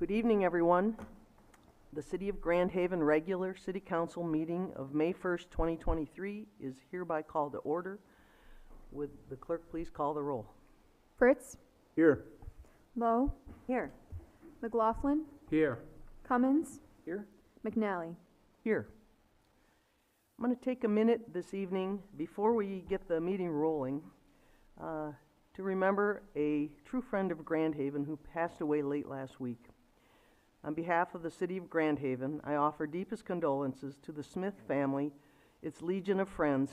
Good evening, everyone. The City of Grand Haven regular City Council meeting of May 1st, 2023 is hereby called to order. Would the clerk please call the roll? Fritz, Here. Lowe, Here. McLaughlin, Here. Cummins, Here. McNally. Here. I'm going to take a minute this evening before we get the meeting rolling to remember a true friend of Grand Haven who passed away late last week. On behalf of the City of Grand Haven, I offer deepest condolences to the Smith family, its legion of friends,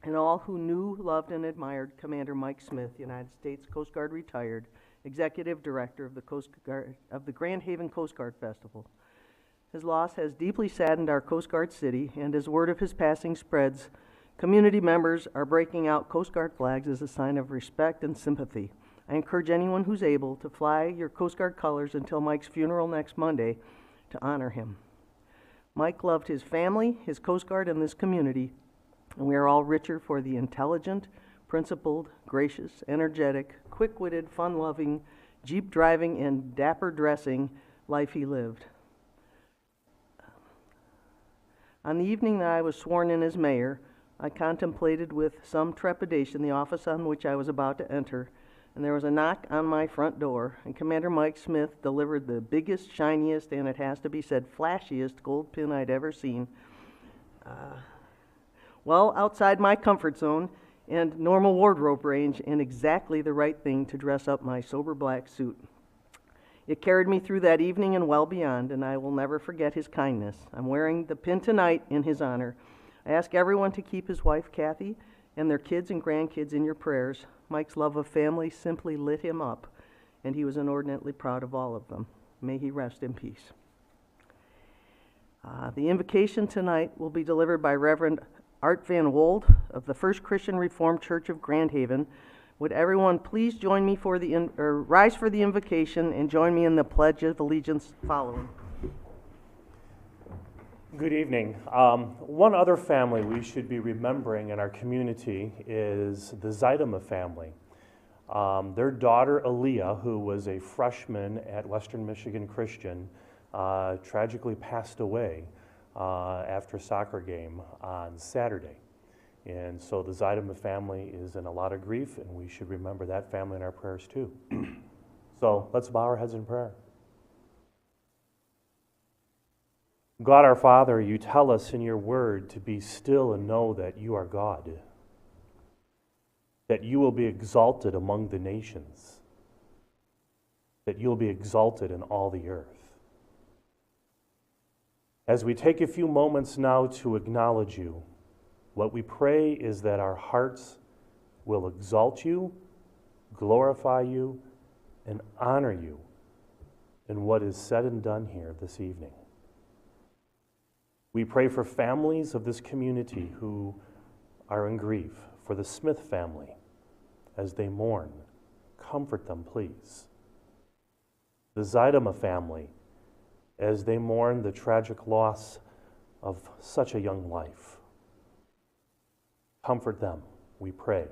and all who knew, loved, and admired Commander Mike Smith, United States Coast Guard retired, Executive Director of the Grand Haven Coast Guard Festival. His loss has deeply saddened our Coast Guard city, and as word of his passing spreads, community members are breaking out Coast Guard flags as a sign of respect and sympathy. I encourage anyone who's able to fly your Coast Guard colors until Mike's funeral next Monday to honor him. Mike loved his family, his Coast Guard, and this community, and we are all richer for the intelligent, principled, gracious, energetic, quick-witted, fun-loving, Jeep driving, and dapper dressing life he lived. On the evening that I was sworn in as mayor, I contemplated with some trepidation the office on which I was about to enter, and there was a knock on my front door, and Commander Mike Smith delivered the biggest, shiniest, and it has to be said, flashiest gold pin I'd ever seen. Well outside my comfort zone and normal wardrobe range, and exactly the right thing to dress up my sober black suit. It carried me through that evening and well beyond, and I will never forget his kindness. I'm wearing the pin tonight in his honor. I ask everyone to keep his wife, Kathy, and their kids and grandkids in your prayers. Mike's love of family simply lit him up, and he was inordinately proud of all of them. May he rest in peace. The invocation tonight will be delivered by Reverend Art Van Wold of the First Christian Reformed Church of Grand Haven. Would everyone please join me for rise for the invocation and join me in the Pledge of Allegiance following. Good evening. One other family we should be remembering in our community is the Zeidema family. Their daughter, Aaliyah, who was a freshman at Western Michigan Christian, tragically passed away after a soccer game on Saturday. And so the Zeidema family is in a lot of grief, and we should remember that family in our prayers too. So let's bow our heads in prayer. God our Father, you tell us in your word to be still and know that you are God, that you will be exalted among the nations, that you will be exalted in all the earth. As we take a few moments now to acknowledge you, what we pray is that our hearts will exalt you, glorify you, and honor you in what is said and done here this evening. We pray for families of this community who are in grief, for the Smith family as they mourn. Comfort them, please. The Zeidema family as they mourn the tragic loss of such a young life. Comfort them, we pray,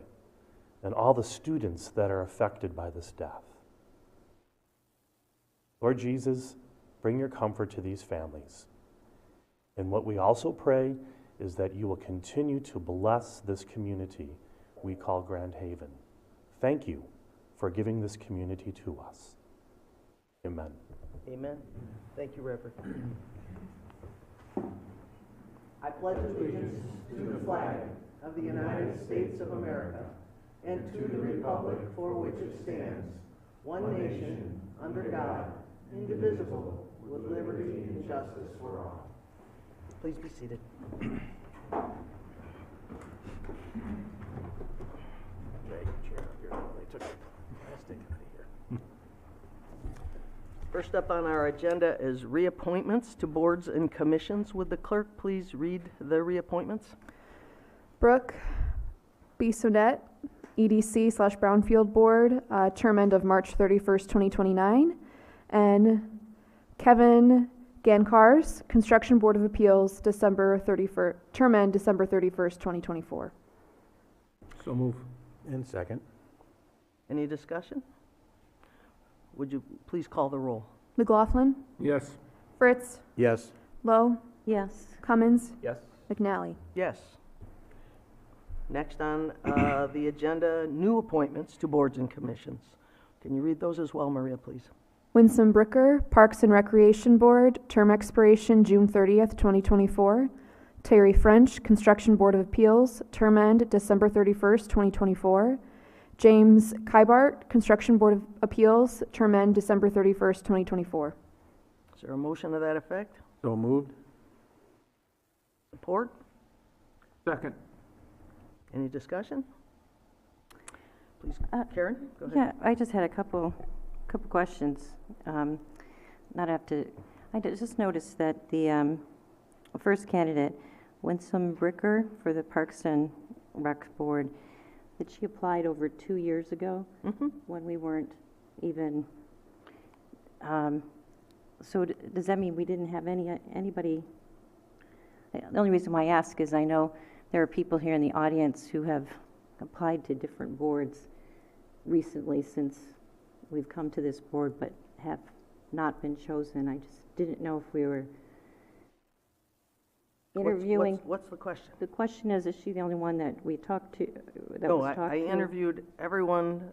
and all the students that are affected by this death. Lord Jesus, bring your comfort to these families. And what we also pray is that you will continue to bless this community we call Grand Haven. Thank you for giving this community to us. Amen. Amen. Thank you, Reverend. I pledge allegiance to the flag of the United States of America and to the republic for which it stands, one nation, under God, indivisible, with liberty and justice for all. Please be seated. Drag your chair up here. They took the plastic out of here. First up on our agenda is reappointments to boards and commissions. Would the clerk please read the reappointments? Brooke Bissonette, EDC/Brownfield Board, term end of March 31st, 2029. And Kevin Gankars, Construction Board of Appeals, December 31st, term end December 31st, 2024. So move. And second. Any discussion? Would you please call the roll? McLaughlin, Yes. Fritz, Yes. Lowe, Yes. Cummins, Yes. McNally. Yes. Next on the agenda, new appointments to boards and commissions. Can you read those as well, Maria, please? Winsome Bricker, Parks and Recreation Board, term expiration June 30th, 2024. Terry French, Construction Board of Appeals, term end December 31st, 2024. James Kybart, Construction Board of Appeals, term end December 31st, 2024. Is there a motion to that effect? So moved. Support? Second. Any discussion? Please, Uh, Karen, go ahead. Yeah, I just had a couple questions. Not have to, just noticed that the first candidate, Winsome Bricker for the Parks and Rec Board, that she applied over 2 years ago Mhm. when we weren't even, so does that mean we didn't have anybody? The only reason why I ask is I know there are people here in the audience who have applied to different boards recently since we've come to this board, but have not been chosen. I just didn't know if we were interviewing. What's the question? The question is she the only one that we talked to, that No, was talked I to? interviewed everyone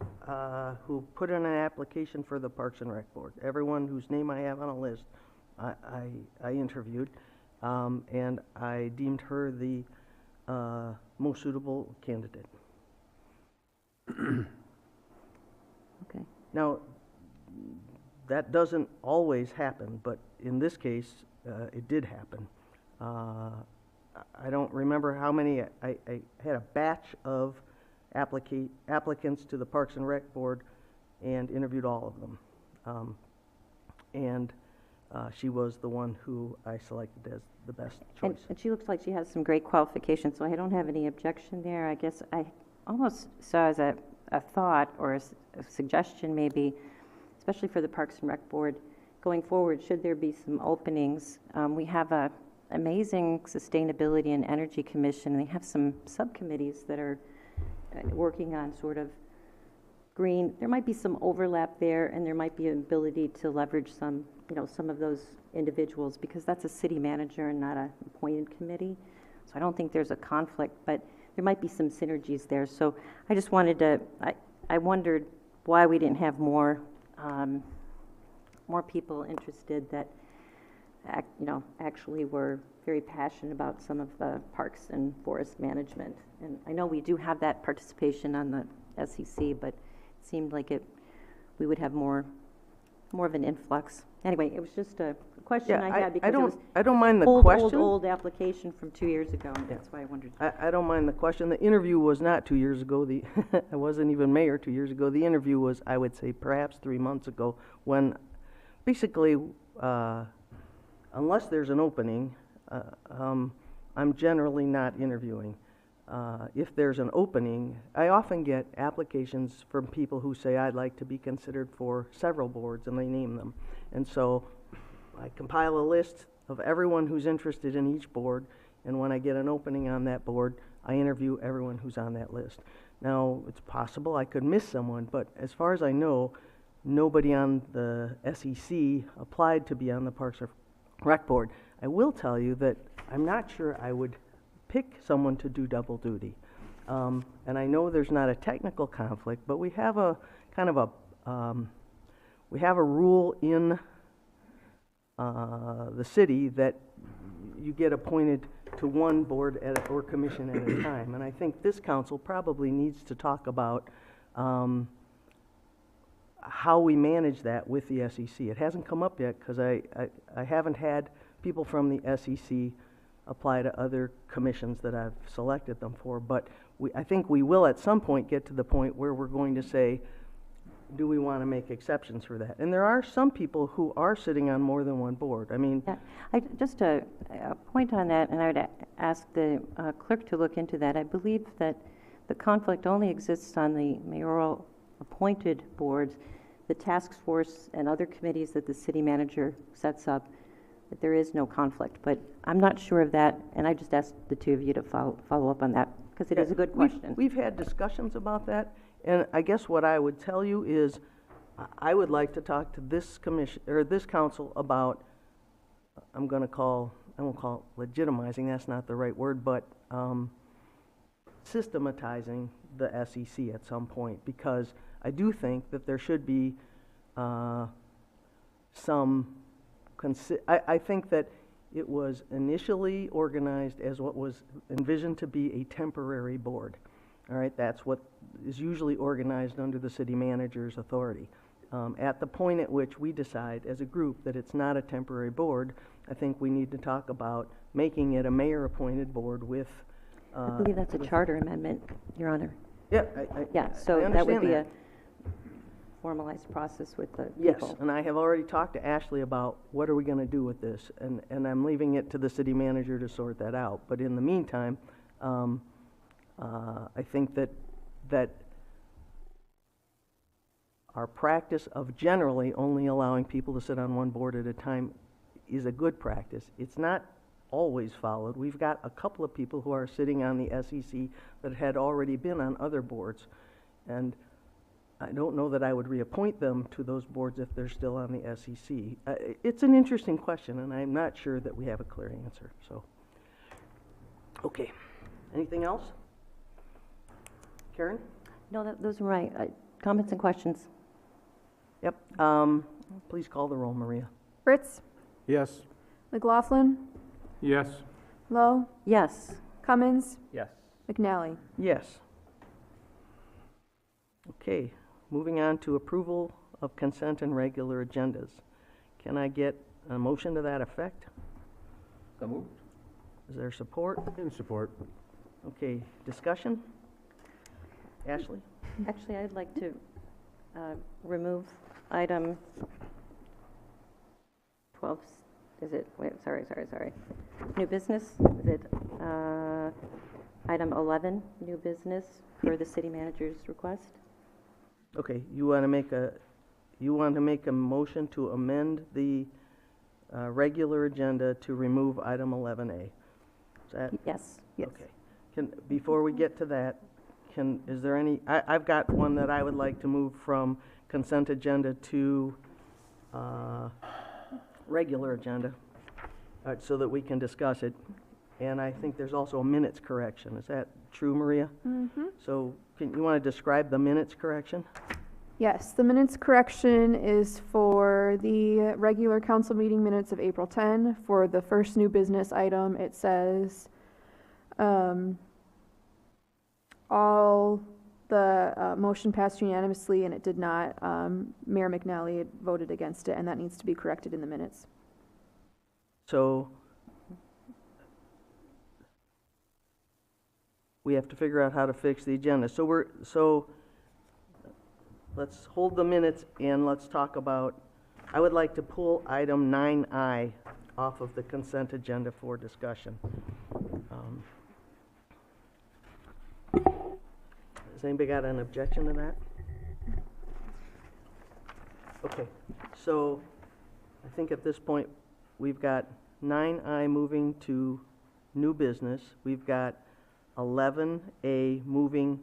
who put in an application for the Parks and Rec Board. Everyone whose name I have on a list, I interviewed, and I deemed her the most suitable candidate. Okay. Now, that doesn't always happen, but in this case, it did happen. I don't remember how many, I had a batch of applicants to the Parks and Rec Board and interviewed all of them. And she was the one who I selected as the best choice. And she looks like she has some great qualifications, so I don't have any objection there. I guess I almost saw as a thought or a suggestion maybe, especially for the Parks and Rec Board, going forward, should there be some openings, we have a amazing Sustainability and Energy Commission, and they have some subcommittees that are working on sort of green. There might be some overlap there, and there might be an ability to leverage some, some of those individuals, because that's a city manager and not an appointed committee. So I don't think there's a conflict, but there might be some synergies there. So I just wanted to, I wondered why we didn't have more people interested that actually were very passionate about some of the parks and forest management. And I know we do have that participation on the SEC, but it seemed like we would have more of an influx. Anyway, it was just a question I had, because it was I don't mind the old question. application from 2 years ago, and that's why I wondered. I don't mind the question. The interview was not 2 years ago. I wasn't even mayor 2 years ago. The interview was, I would say, perhaps 3 months ago, when basically, unless there's an opening, I'm generally not interviewing. If there's an opening, I often get applications from people who say, I'd like to be considered for several boards, and they name them. And so I compile a list of everyone who's interested in each board, and when I get an opening on that board, I interview everyone who's on that list. Now, it's possible I could miss someone, but as far as I know, nobody on the SEC applied to be on the Parks and Rec Board. I will tell you that I'm not sure I would pick someone to do double duty. And I know there's not a technical conflict, but we have a kind of we have a rule in the city that you get appointed to one board or commission at a time. And I think this council probably needs to talk about how we manage that with the SEC. It hasn't come up yet because I haven't had people from the SEC apply to other commissions that I've selected them for, but I think we will at some point get to the point where we're going to say, do we want to make exceptions for that? And there are some people who are sitting on more than one board. I mean, Yeah, just a point on that, and I would ask the clerk to look into that. I believe that the conflict only exists on the mayoral appointed boards, the task force and other committees that the city manager sets up, that there is no conflict. But I'm not sure of that, and I just asked the two of you to follow up on that, because it is a good question. We've had discussions about that, and I guess what I would tell you is I would like to talk to this commission, or this council about, I won't call it legitimizing, that's not the right word, but systematizing the SEC at some point, because I do think that there should be I think that it was initially organized as what was envisioned to be a temporary board. All right, that's what is usually organized under the city manager's authority. At the point at which we decide as a group that it's not a temporary board, I think we need to talk about making it a mayor-appointed board with. I believe that's a charter amendment, Your Honor. Yeah, Yeah, so I that would understand be that. a formalized process with the Yes, people. and I have already talked to Ashley about what are we going to do with this, and I'm leaving it to the city manager to sort that out. But in the meantime, I think that our practice of generally only allowing people to sit on one board at a time is a good practice. It's not always followed. We've got a couple of people who are sitting on the SEC that had already been on other boards, and I don't know that I would reappoint them to those boards if they're still on the SEC. It's an interesting question, and I'm not sure that we have a clear answer, so. Okay, anything else? Karen? No, those are right. Comments and questions? Yep, please call the roll, Maria. Fritz, Yes. McLaughlin, Yes. Lowe, Yes. Cummins, Yes. McNally. Yes. Okay, moving on to approval of consent and regular agendas. Can I get a motion to that effect? So moved. Is there support? In support. Okay, discussion? Ashley? Actually, I'd like to remove item 12, is it, wait, sorry. New business, is it item 11, new business for the city manager's request? Okay, you want to make a motion to amend the regular agenda to remove item 11A. Is that? Yes. Okay. Before we get to that, is there any, I've got one that I would like to move from consent agenda to regular agenda, so that we can discuss it. And I think there's also a minutes correction. Is that true, Maria? Mm-hmm. So you want to describe the minutes correction? Yes, the minutes correction is for the regular council meeting minutes of April 10. For the first new business item, it says, all the motion passed unanimously, and it did not. Mayor McNally had voted against it, and that needs to be corrected in the minutes. So we have to figure out how to fix the agenda. So let's hold the minutes and let's talk about, I would like to pull item 9I off of the consent agenda for discussion. Has anybody got an objection to that? Okay, so I think at this point, we've got 9I moving to new business. We've got 11A moving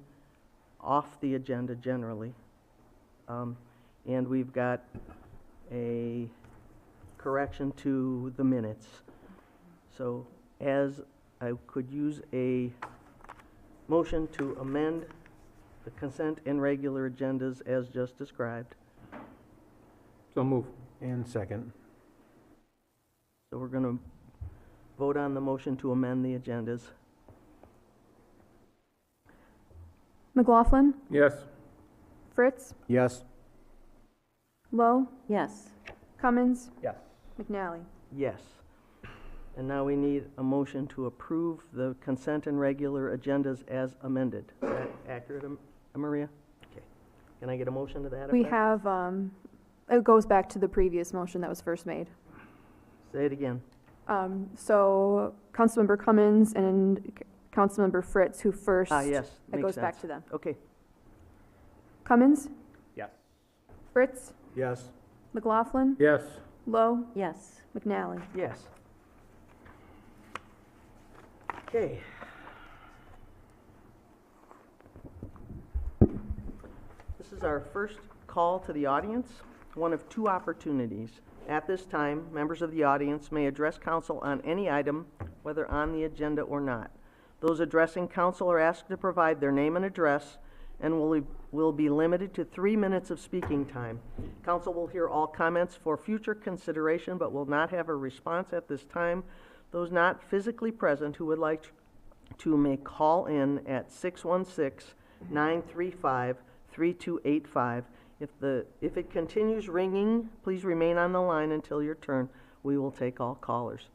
off the agenda generally. And we've got a correction to the minutes. So as I could use a motion to amend the consent and regular agendas as just described. So moved. And second. So we're going to vote on the motion to amend the agendas. McLaughlin, Yes. Fritz, Yes. Lowe, Yes. Cummins, Yes. McNally. Yes. And now we need a motion to approve the consent and regular agendas as amended. Is that accurate, Maria? Okay. Can I get a motion to that We effect? have, it goes back to the previous motion that was first made. Say it again. So Councilmember Cummins and Councilmember Fritz, who first. Yes, It makes goes back sense. to them. Okay. Cummins, Yes. Fritz, Yes. McLaughlin, Yes. Lowe, Yes. McNally. Yes. Okay. This is our first call to the audience, one of two opportunities. At this time, members of the audience may address council on any item, whether on the agenda or not. Those addressing council are asked to provide their name and address and will be limited to 3 minutes of speaking time. Council will hear all comments for future consideration but will not have a response at this time. Those not physically present who would like to may call in at 616-935-3285. If it continues ringing, please remain on the line until your turn. We will take all callers.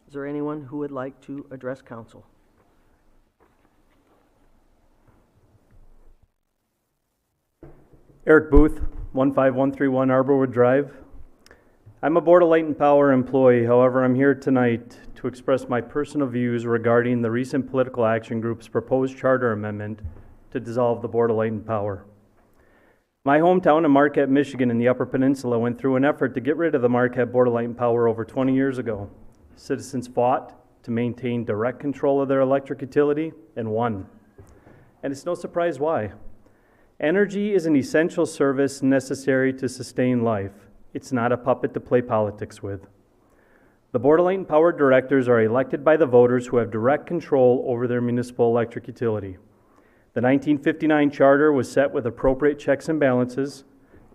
Is there anyone who would like to address council? Eric Booth, 15131 Arborwood Drive. I'm a Board of Light and Power employee. However, I'm here tonight to express my personal views regarding the recent Political Action Group's proposed charter amendment to dissolve the Board of Light and Power. My hometown of Marquette, Michigan in the Upper Peninsula went through an effort to get rid of the Marquette Board of Light and Power over 20 years ago. Citizens fought to maintain direct control of their electric utility and won. And it's no surprise why. Energy is an essential service necessary to sustain life. It's not a puppet to play politics with. The Board of Light and Power directors are elected by the voters who have direct control over their municipal electric utility. The 1959 charter was set with appropriate checks and balances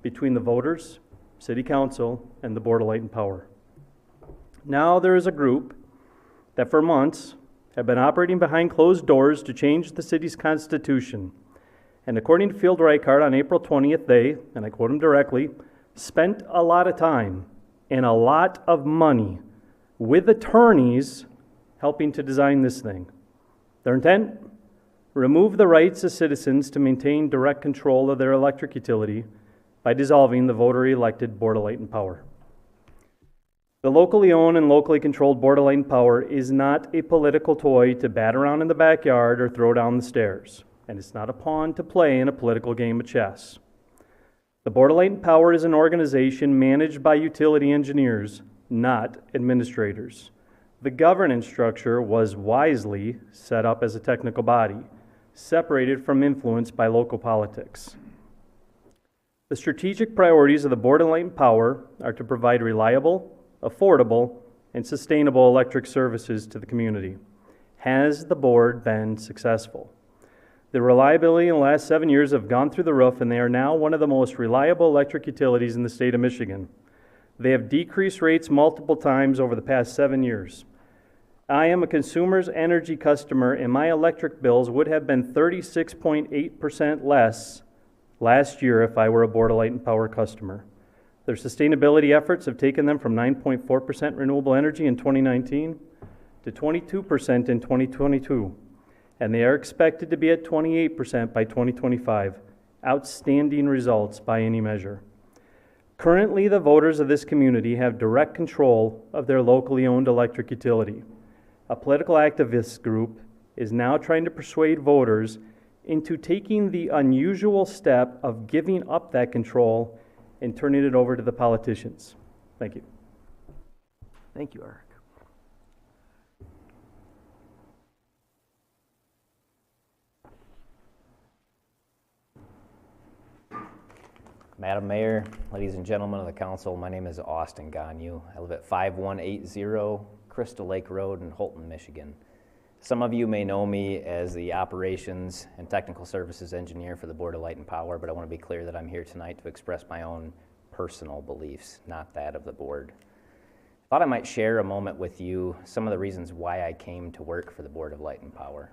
between the voters, City Council, and the Board of Light and Power. Now there is a group that for months have been operating behind closed doors to change the city's constitution. And according to Field Reichard, on April 20th, they, and I quote him directly, spent a lot of time and a lot of money with attorneys helping to design this thing. Their intent? Remove the rights of citizens to maintain direct control of their electric utility by dissolving the voter-elected Board of Light and Power. The locally owned and locally controlled Board of Light and Power is not a political toy to bat around in the backyard or throw down the stairs. And it's not a pawn to play in a political game of chess. The Board of Light and Power is an organization managed by utility engineers, not administrators. The governance structure was wisely set up as a technical body, separated from influence by local politics. The strategic priorities of the Board of Light and Power are to provide reliable, affordable, and sustainable electric services to the community. Has the board been successful? The reliability in the last 7 years have gone through the roof, and they are now one of the most reliable electric utilities in the state of Michigan. They have decreased rates multiple times over the past 7 years. I am a Consumers Energy customer, and my electric bills would have been 36.8% less last year if I were a Board of Light and Power customer. Their sustainability efforts have taken them from 9.4% renewable energy in 2019 to 22% in 2022. And they are expected to be at 28% by 2025. Outstanding results by any measure. Currently, the voters of this community have direct control of their locally owned electric utility. A political activist group is now trying to persuade voters into taking the unusual step of giving up that control and turning it over to the politicians. Thank you. Thank you, Eric. Madam Mayor, ladies and gentlemen of the council, my name is Austin Gagnon. I live at 5180 Crystal Lake Road in Holton, Michigan. Some of you may know me as the Operations and Technical Services Engineer for the Board of Light and Power, but I want to be clear that I'm here tonight to express my own personal beliefs, not that of the board. I thought I might share a moment with you some of the reasons why I came to work for the Board of Light and Power.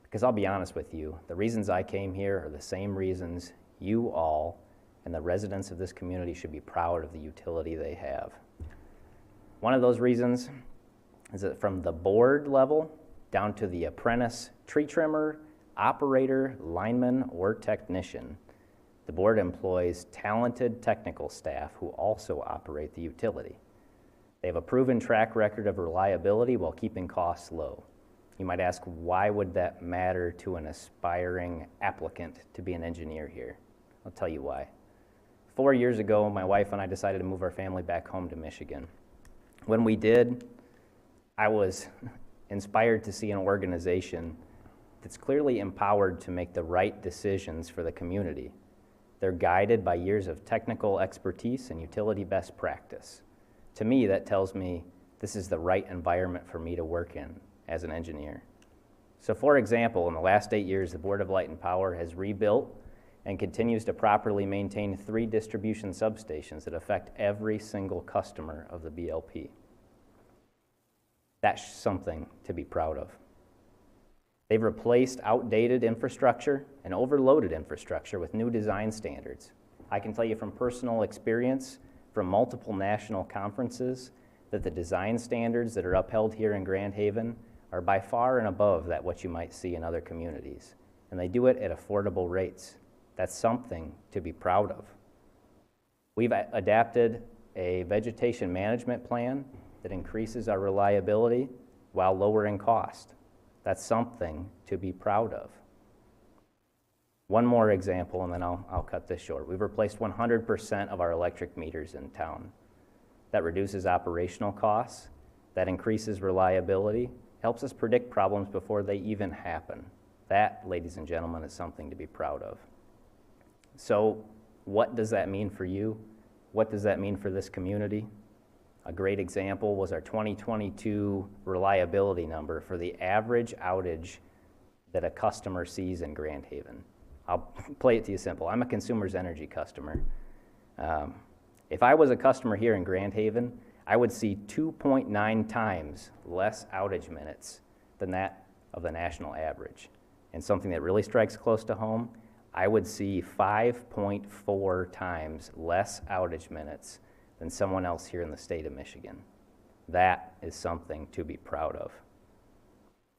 Because I'll be honest with you, the reasons I came here are the same reasons you all and the residents of this community should be proud of the utility they have. One of those reasons is that from the board level down to the apprentice tree trimmer, operator, lineman, or technician, the board employs talented technical staff who also operate the utility. They have a proven track record of reliability while keeping costs low. You might ask, why would that matter to an aspiring applicant to be an engineer here? I'll tell you why. 4 years ago, my wife and I decided to move our family back home to Michigan. When we did, I was inspired to see an organization that's clearly empowered to make the right decisions for the community. They're guided by years of technical expertise and utility best practice. To me, that tells me this is the right environment for me to work in as an engineer. So for example, in the last 8 years, the Board of Light and Power has rebuilt and continues to properly maintain 3 distribution substations that affect every single customer of the BLP. That's something to be proud of. They've replaced outdated infrastructure and overloaded infrastructure with new design standards. I can tell you from personal experience from multiple national conferences that the design standards that are upheld here in Grand Haven are by far and above that what you might see in other communities. And they do it at affordable rates. That's something to be proud of. We've adapted a vegetation management plan that increases our reliability while lowering cost. That's something to be proud of. One more example, and then I'll cut this short. We've replaced 100% of our electric meters in town. That reduces operational costs, that increases reliability, helps us predict problems before they even happen. That, ladies and gentlemen, is something to be proud of. So, what does that mean for you? What does that mean for this community? A great example was our 2022 reliability number for the average outage that a customer sees in Grand Haven. I'll play it to you simple. I'm a Consumers Energy customer. If I was a customer here in Grand Haven, I would see 2.9 times less outage minutes than that of the national average. And something that really strikes close to home, I would see 5.4 times less outage minutes than someone else here in the state of Michigan. That is something to be proud of.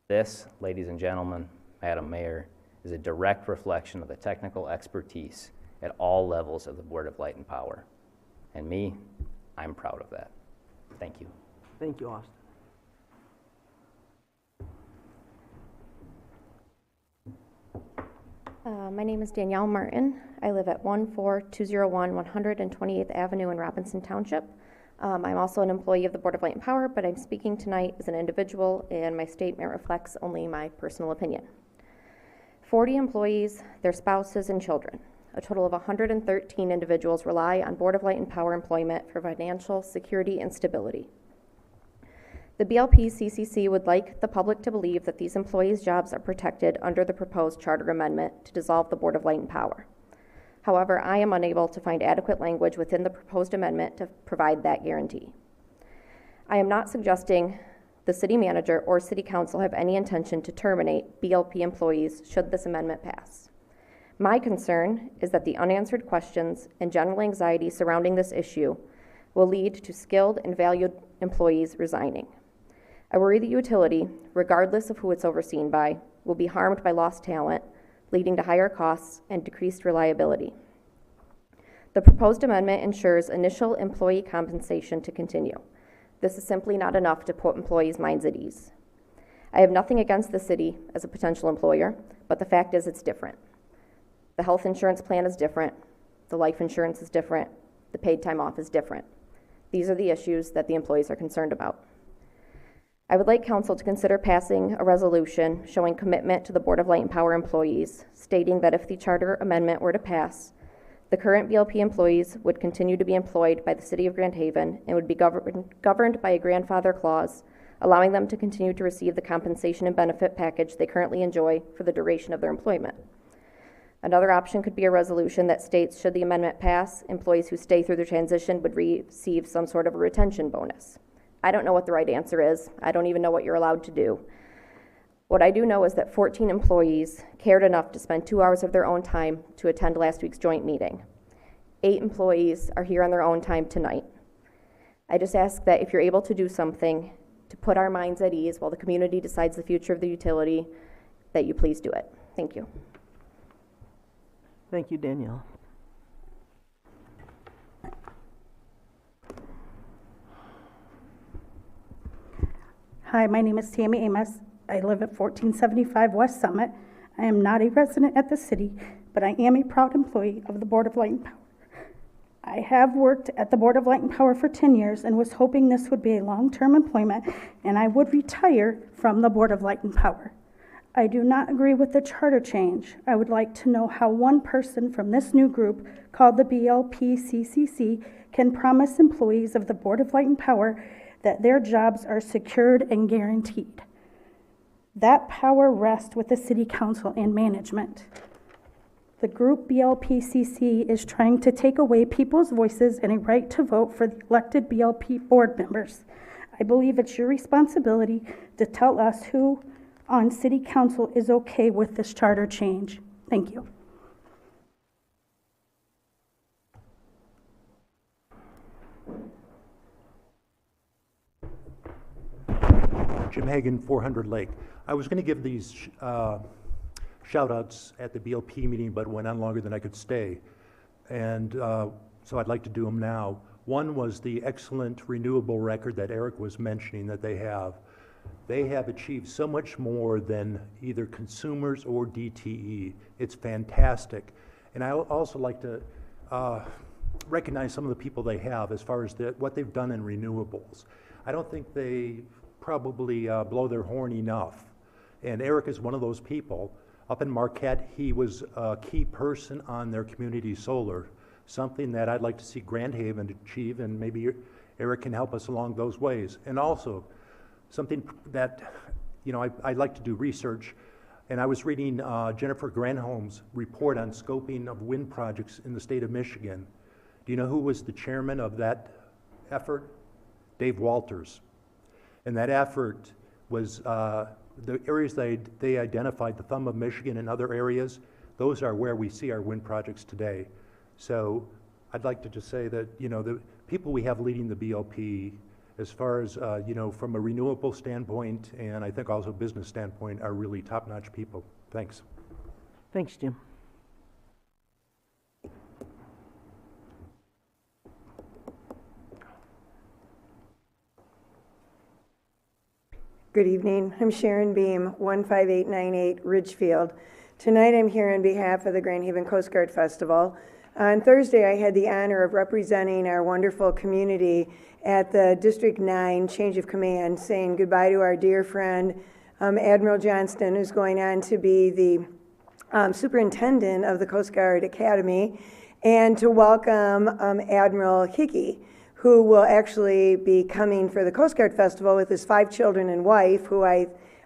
This, ladies and gentlemen, Madam Mayor, is a direct reflection of the technical expertise at all levels of the Board of Light and Power. And me, I'm proud of that. Thank you. Thank you, Austin. My name is Danielle Martin. I live at 14201 128th Avenue in Robinson Township. I'm also an employee of the Board of Light and Power, but I'm speaking tonight as an individual, and my statement reflects only my personal opinion. 40 employees, their spouses, and children. A total of 113 individuals rely on Board of Light and Power employment for financial security and stability. The BLP-CCC would like the public to believe that these employees' jobs are protected under the proposed charter amendment to dissolve the Board of Light and Power. However, I am unable to find adequate language within the proposed amendment to provide that guarantee. I am not suggesting the city manager or city council have any intention to terminate BLP employees should this amendment pass. My concern is that the unanswered questions and general anxiety surrounding this issue will lead to skilled and valued employees resigning. I worry the utility, regardless of who it's overseen by, will be harmed by lost talent, leading to higher costs and decreased reliability. The proposed amendment ensures initial employee compensation to continue. This is simply not enough to put employees' minds at ease. I have nothing against the city as a potential employer, but the fact is it's different. The health insurance plan is different, the life insurance is different, the paid time off is different. These are the issues that the employees are concerned about. I would like council to consider passing a resolution showing commitment to the Board of Light and Power employees, stating that if the charter amendment were to pass, the current BLP employees would continue to be employed by the City of Grand Haven and would be governed by a grandfather clause, allowing them to continue to receive the compensation and benefit package they currently enjoy for the duration of their employment. Another option could be a resolution that states, should the amendment pass, employees who stay through the transition would receive some sort of a retention bonus. I don't know what the right answer is. I don't even know what you're allowed to do. What I do know is that 14 employees cared enough to spend 2 hours of their own time to attend last week's joint meeting. 8 employees are here on their own time tonight. I just ask that if you're able to do something to put our minds at ease while the community decides the future of the utility, that you please do it. Thank you. Thank you, Danielle. Hi, my name is Tammy Amos. I live at 1475 West Summit. I am not a resident at the city, but I am a proud employee of the Board of Light and Power. I have worked at the Board of Light and Power for 10 years and was hoping this would be a long-term employment and I would retire from the Board of Light and Power. I do not agree with the charter change. I would like to know how one person from this new group, called the BLPCCC, can promise employees of the Board of Light and Power that their jobs are secured and guaranteed. That power rests with the City Council and management. The group BLPCC is trying to take away people's voices and a right to vote for the elected BLP board members. I believe it's your responsibility to tell us who on City Council is okay with this charter change. Thank you. Jim Hagan, 400 Lake. I was going to give these shout-outs at the BLP meeting, but went on longer than I could stay. And so I'd like to do them now. One was the excellent renewable record that Eric was mentioning that they have. They have achieved so much more than either consumers or DTE. It's fantastic. And I also like to recognize some of the people they have as far as what they've done in renewables. I don't think they probably blow their horn enough. And Eric is one of those people. Up in Marquette, he was a key person on their community solar, something that I'd like to see Grand Haven achieve, and maybe Eric can help us along those ways. And also, something that, you know, I'd like to do research, and I was reading Jennifer Granholm's report on scoping of wind projects in the state of Michigan. Do you know who was the chairman of that effort? Dave Walters. And that effort was the areas they identified, the thumb of Michigan and other areas, those are where we see our wind projects today. So I'd like to just say that, you know, the people we have leading the BLP, as far as, you know, from a renewable standpoint and I think also business standpoint, are really top-notch people. Thanks. Thanks, Jim. Good evening. I'm Sharon Beam, 15898 Ridgefield. Tonight I'm here on behalf of the Grand Haven Coast Guard Festival. On Thursday, I had the honor of representing our wonderful community at the District 9 Change of Command, saying goodbye to our dear friend, Admiral Johnston, who's going on to be the superintendent of the Coast Guard Academy, and to welcome Admiral Hickey, who will actually be coming for the Coast Guard Festival with his 5 children and wife, who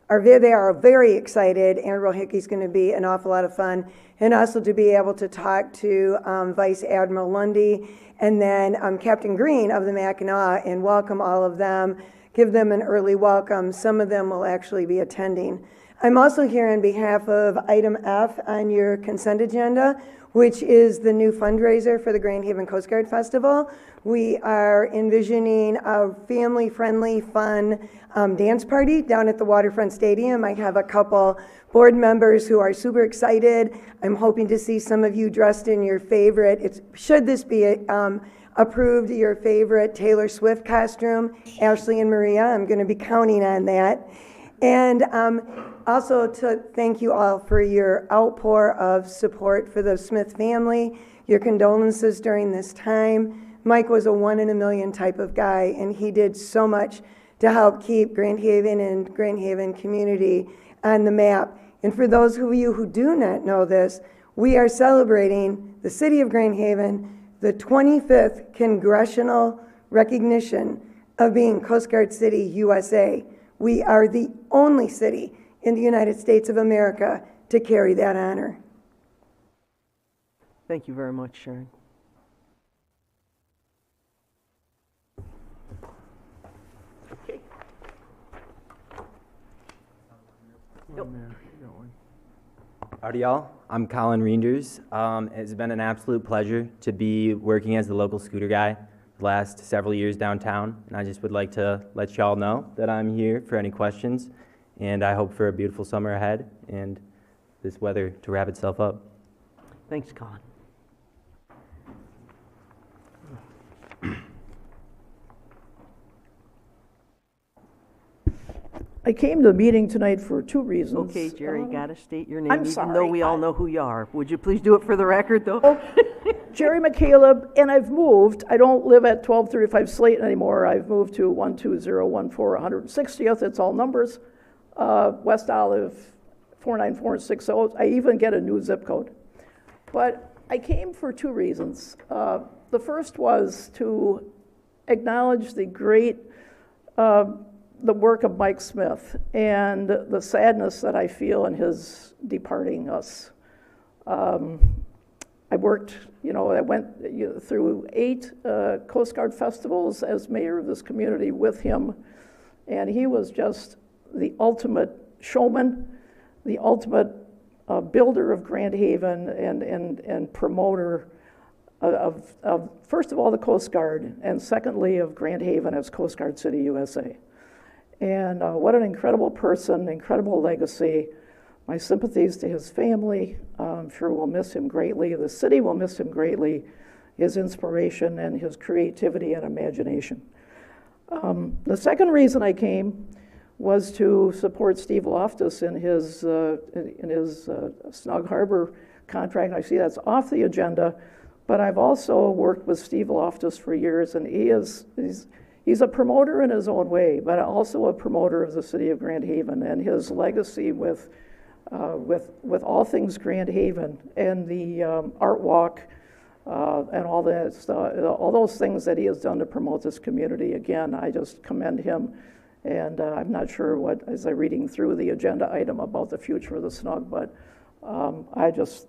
they are very excited. Admiral Hickey's going to be an awful lot of fun, and also to be able to talk to Vice Admiral Lundy and then Captain Green of the Mackinac and welcome all of them, give them an early welcome. Some of them will actually be attending. I'm also here on behalf of item F on your consent agenda, which is the new fundraiser for the Grand Haven Coast Guard Festival. We are envisioning a family-friendly, fun dance party down at the Waterfront Stadium. I have a couple board members who are super excited. I'm hoping to see some of you dressed in your favorite, should this be approved, your favorite Taylor Swift costume, Ashley and Maria. I'm going to be counting on that. And also to thank you all for your outpour of support for the Smith family, your condolences during this time. Mike was a 1 in a million type of guy, and he did so much to help keep Grand Haven and Grand Haven community on the map. And for those of you who do not know this, we are celebrating the city of Grand Haven, the 25th congressional recognition of being Coast Guard City, USA. We are the only city in the United States of America to carry that honor. Thank you very much, Sharon. Okay. Howdy, y'all. I'm Colin Reinders. It's been an absolute pleasure to be working as the local scooter guy the last several years downtown, and I just would like to let y'all know that I'm here for any questions, and I hope for a beautiful summer ahead and this weather to wrap itself up. Thanks, Colin. I came to the meeting tonight for 2 reasons. Okay, Jerry, gotta state your name, I'm even sorry. though we all know who you are. Would you please do it for the record, though? Jerry McCaleb, and I've moved. I don't live at 1235 Slayton anymore. I've moved to 12014 160th. It's all numbers. West Olive, 494 and 60. I even get a new zip code. But I came for two reasons. The first was to acknowledge the work of Mike Smith and the sadness that I feel in his departing us. I worked, I went through 8 Coast Guard festivals as mayor of this community with him, and he was just the ultimate showman, the ultimate builder of Grand Haven and promoter of, first of all, the Coast Guard, and secondly, of Grand Haven as Coast Guard City, USA. And what an incredible person, incredible legacy. My sympathies to his family. I'm sure we'll miss him greatly. The city will miss him greatly, his inspiration and his creativity and imagination. The second reason I came was to support Steve Loftus in his Snug Harbor contract. I see that's off the agenda, but I've also worked with Steve Loftus for years, and he's a promoter in his own way, but also a promoter of the city of Grand Haven, and his legacy with all things Grand Haven and the Art Walk and all that stuff, all those things that he has done to promote this community. Again, I just commend him, and I'm not sure what, as I'm reading through the agenda item about the future of the Snug, but I just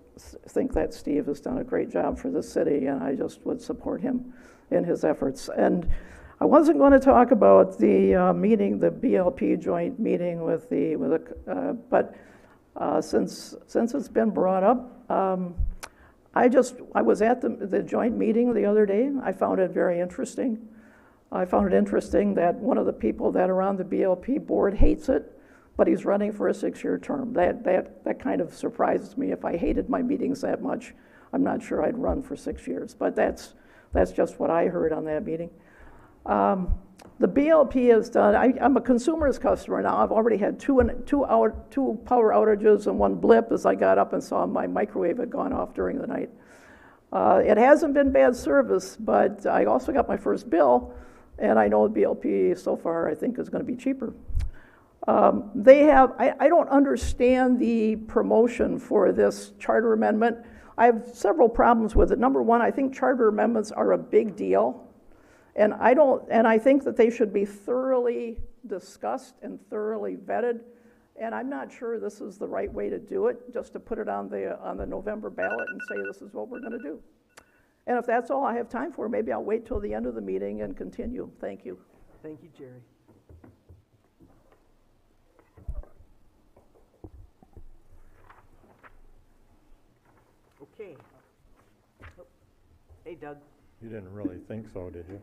think that Steve has done a great job for the city, and I just would support him in his efforts. And I wasn't going to talk about the meeting, the BLP joint meeting but since it's been brought up, I was at the joint meeting the other day. I found it very interesting. I found it interesting that one of the people that are on the BLP board hates it, but he's running for a 6-year term. That kind of surprises me. If I hated my meetings that much, I'm not sure I'd run for 6 years. But that's just what I heard on that meeting. The BLP has done, I'm a consumer's customer now. I've already had two power outages and 1 blip as I got up and saw my microwave had gone off during the night. It hasn't been bad service, but I also got my first bill, and I know the BLP so far I think is going to be cheaper. I don't understand the promotion for this charter amendment. I have several problems with it. Number one, I think charter amendments are a big deal. And I think that they should be thoroughly discussed and thoroughly vetted. And I'm not sure this is the right way to do it, just to put it on the November ballot and say this is what we're going to do. And if that's all I have time for, maybe I'll wait till the end of the meeting and continue. Thank you. Thank you, Jerry. Okay. Oh. Hey, Doug. You didn't really think so, did you?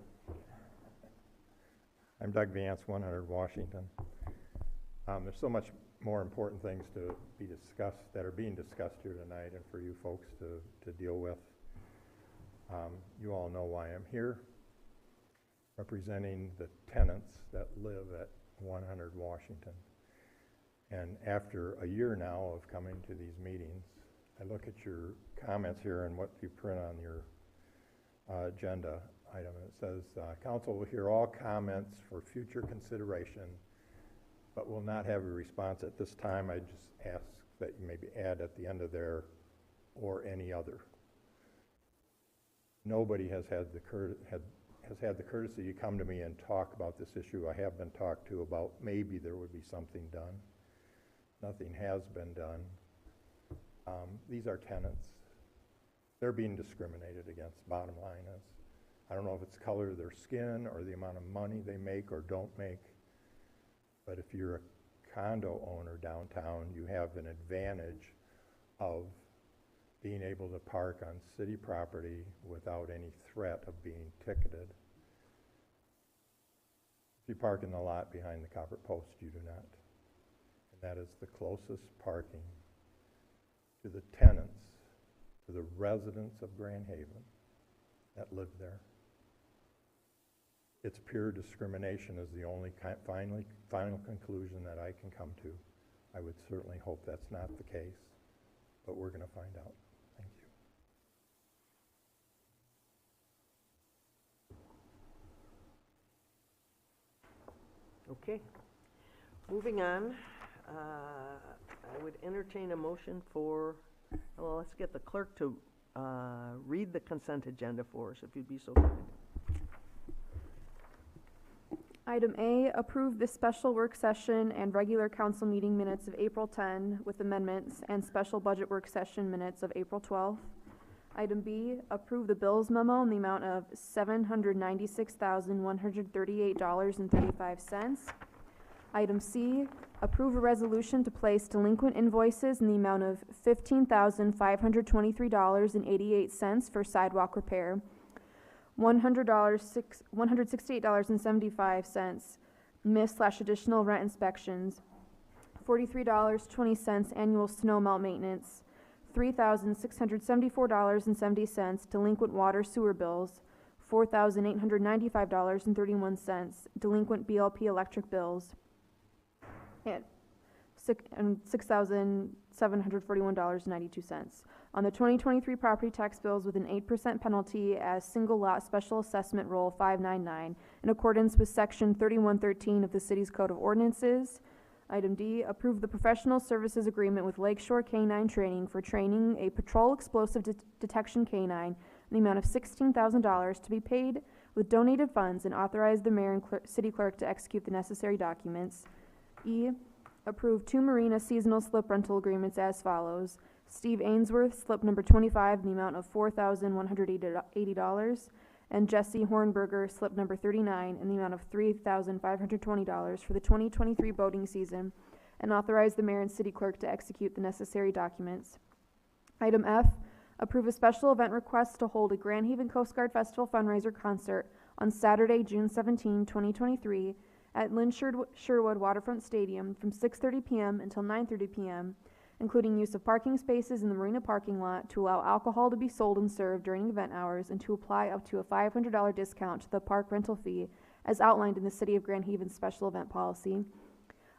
I'm Doug Vance, 100 Washington. There's so much more important things to be discussed, that are being discussed here tonight, and for you folks to deal with. You all know why I'm here, representing the tenants that live at 100 Washington. And after a year now of coming to these meetings, I look at your comments here and what you print on your agenda item. It says, council will hear all comments for future consideration, but will not have a response at this time. I just ask that you maybe add at the end of there, or any other. Nobody has had the courtesy to come to me and talk about this issue. I have been talked to about maybe there would be something done. Nothing has been done. These are tenants. They're being discriminated against, bottom line is. I don't know if it's the color of their skin or the amount of money they make or don't make, but if you're a condo owner downtown, you have an advantage of being able to park on city property without any threat of being ticketed. If you park in the lot behind the copper post, you do not. And that is the closest parking to the tenants, to the residents of Grand Haven that live there. It's pure discrimination is the only final conclusion that I can come to. I would certainly hope that's not the case, but we're going to find out. Thank you. Okay. Moving on, I would entertain a motion for, well, let's get the clerk to read the consent agenda for us, if you'd be so kind. Item A, approve the special work session and regular council meeting minutes of April 10 with amendments and special budget work session minutes of April 12th. Item B, approve the bills memo in the amount of $796,138.35. Item C, approve a resolution to place delinquent invoices in the amount of $15,523.88 for sidewalk repair, $168.75 miss/additional rent inspections, $43.20 annual snow melt maintenance, $3,674.70 delinquent water sewer bills, $4,895.31 delinquent BLP electric bills, and $6,741.92 on the 2023 property tax bills with an 8% penalty as single lot special assessment roll 599 in accordance with section 3113 of the city's code of ordinances. Item D, approve the professional services agreement with Lakeshore Canine Training for training a patrol explosive detection canine in the amount of $16,000 to be paid with donated funds, and authorize the mayor and city clerk to execute the necessary documents. E, approve 2 marina seasonal slip rental agreements as follows. Steve Ainsworth, slip number 25 in the amount of $4,180, and Jesse Hornberger, slip number 39 in the amount of $3,520 for the 2023 boating season, and authorize the mayor and city clerk to execute the necessary documents. Item F, approve a special event request to hold a Grand Haven Coast Guard Festival fundraiser concert on Saturday, June 17, 2023 at Lynn Sherwood Waterfront Stadium from 6:30 p.m. until 9:30 p.m., including use of parking spaces in the marina parking lot to allow alcohol to be sold and served during event hours, and to apply up to a $500 discount to the park rental fee as outlined in the City of Grand Haven's special event policy.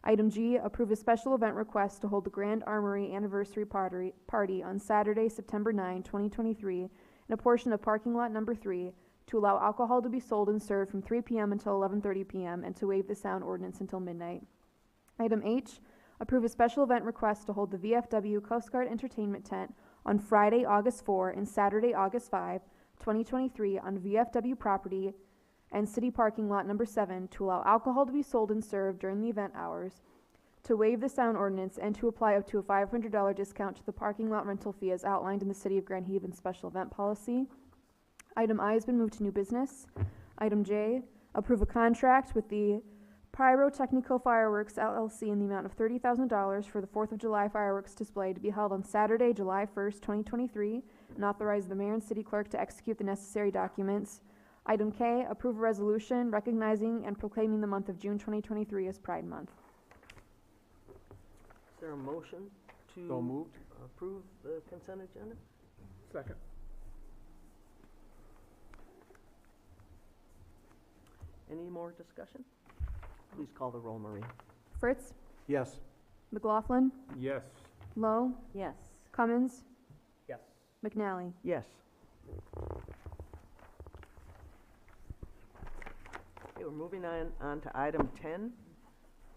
Item G, approve a special event request to hold the Grand Armory Anniversary Party on Saturday, September 9, 2023 in a portion of parking lot number 3 to allow alcohol to be sold and served from 3 p.m. until 11:30 p.m. and to waive the sound ordinance until midnight. Item H, approve a special event request to hold the VFW Coast Guard Entertainment Tent on Friday, August 4 and Saturday, August 5, 2023 on VFW property and city parking lot number 7 to allow alcohol to be sold and served during the event hours, to waive the sound ordinance, and to apply up to a $500 discount to the parking lot rental fee as outlined in the City of Grand Haven special event policy. Item I has been moved to new business. Item J, approve a contract with the Pyrotechnical Fireworks LLC in the amount of $30,000 for the 4th of July fireworks display to be held on Saturday, July 1st, 2023, and authorize the mayor and city clerk to execute the necessary documents. Item K, approve a resolution recognizing and proclaiming the month of June 2023 as Pride Month. Is there a motion to So moved. approve the consent agenda? Second. Any more discussion? Please call the roll, Marie. Fritz, Yes. McLaughlin, Yes. Lowe, Yes. Cummins, Yes. McNally. Yes. Okay, we're moving on to item 10.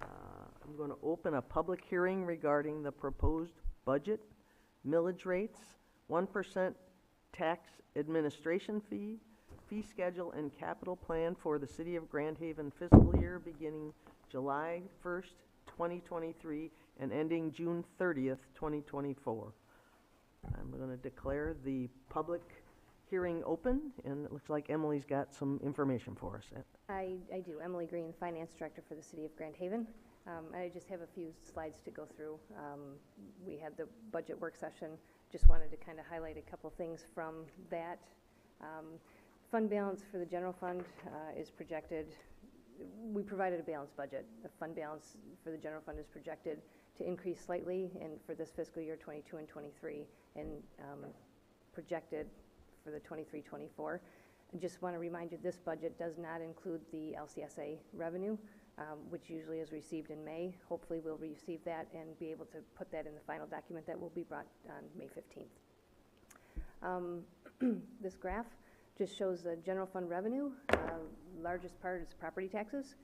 I'm going to open a public hearing regarding the proposed budget, millage rates, 1% tax administration fee, fee schedule, and capital plan for the City of Grand Haven fiscal year beginning July 1st, 2023, and ending June 30th, 2024. I'm going to declare the public hearing open, and it looks like Emily's got some information for us. I do. Emily Green, Finance Director for the City of Grand Haven. I just have a few slides to go through. We had the budget work session. Just wanted to kind of highlight a couple things from that. Fund balance for the general fund is projected. We provided a balanced budget. The fund balance for the general fund is projected to increase slightly for this fiscal year 22 and 23, and projected for the 23-24. I just want to remind you, this budget does not include the LCSA revenue, which usually is received in May. Hopefully we'll receive that and be able to put that in the final document that will be brought on May 15th. This graph just shows the general fund revenue. Largest part is property taxes.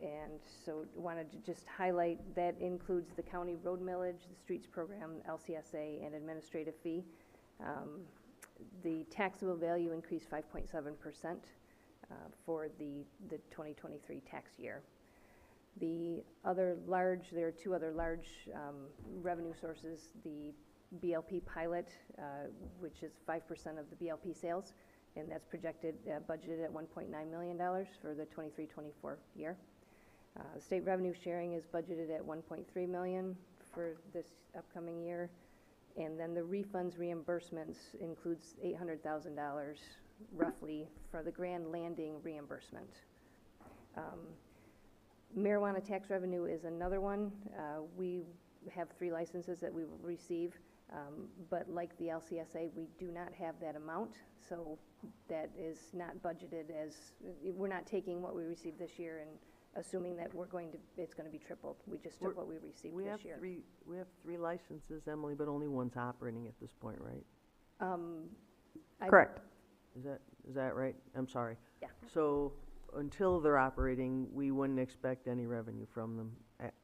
And so wanted to just highlight that includes the county road millage, the streets program, LCSA, and administrative fee. The taxable value increased 5.7% for the 2023 tax year. There are two other large revenue sources, the BLP pilot, which is 5% of the BLP sales, and that's projected, budgeted at $1.9 million for the 23-24 year. State revenue sharing is budgeted at $1.3 million for this upcoming year. And then the refunds reimbursements includes $800,000 roughly for the Grand Landing reimbursement. Marijuana tax revenue is another one. We have 3 licenses that we will receive, but like the LCSA, we do not have that amount, so that is not budgeted as, we're not taking what we received this year and assuming that it's going to be tripled. We just took what we received this year. We have 3 licenses, Emily, but only one's operating at this point, right? Correct. Is that right? I'm sorry. Yeah. So until they're operating, we wouldn't expect any revenue from them.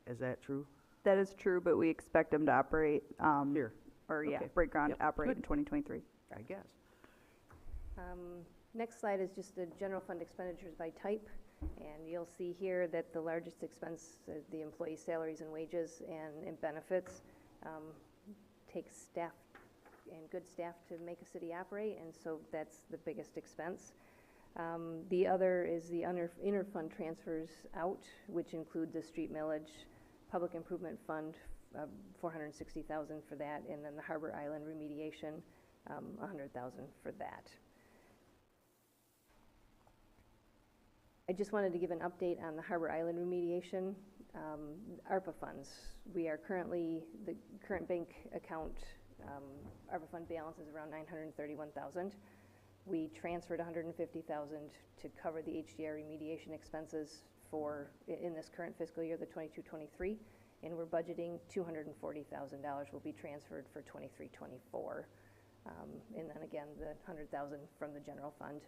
Is that true? That is true, but we expect them to operate, Here. okay. Break ground, Yep. operate Good. in 2023. I guess. Next slide is just the general fund expenditures by type. And you'll see here that the largest expense, the employee salaries and wages and benefits, takes staff and good staff to make a city operate, and so that's the biggest expense. The other is the interfund transfers out, which include the street millage, public improvement fund, $460,000 for that, and then the Harbor Island remediation, $100,000 for that. I just wanted to give an update on the Harbor Island remediation. ARPA funds. We are currently, the current bank account ARPA fund balance is around $931,000. We transferred $150,000 to cover the HDR remediation expenses in this current fiscal year, the 22-23, and we're budgeting $240,000 will be transferred for 23-24. And then again, the $100,000 from the general fund.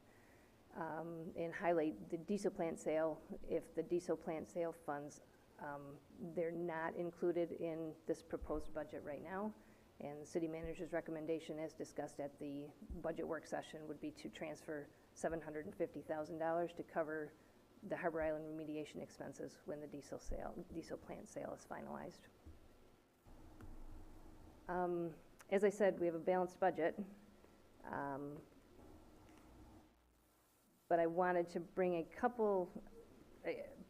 And highlight the diesel plant sale. If the diesel plant sale funds, they're not included in this proposed budget right now. And the city manager's recommendation, as discussed at the budget work session, would be to transfer $750,000 to cover the Harbor Island remediation expenses when the diesel plant sale is finalized. As I said, we have a balanced budget. But I wanted to bring a couple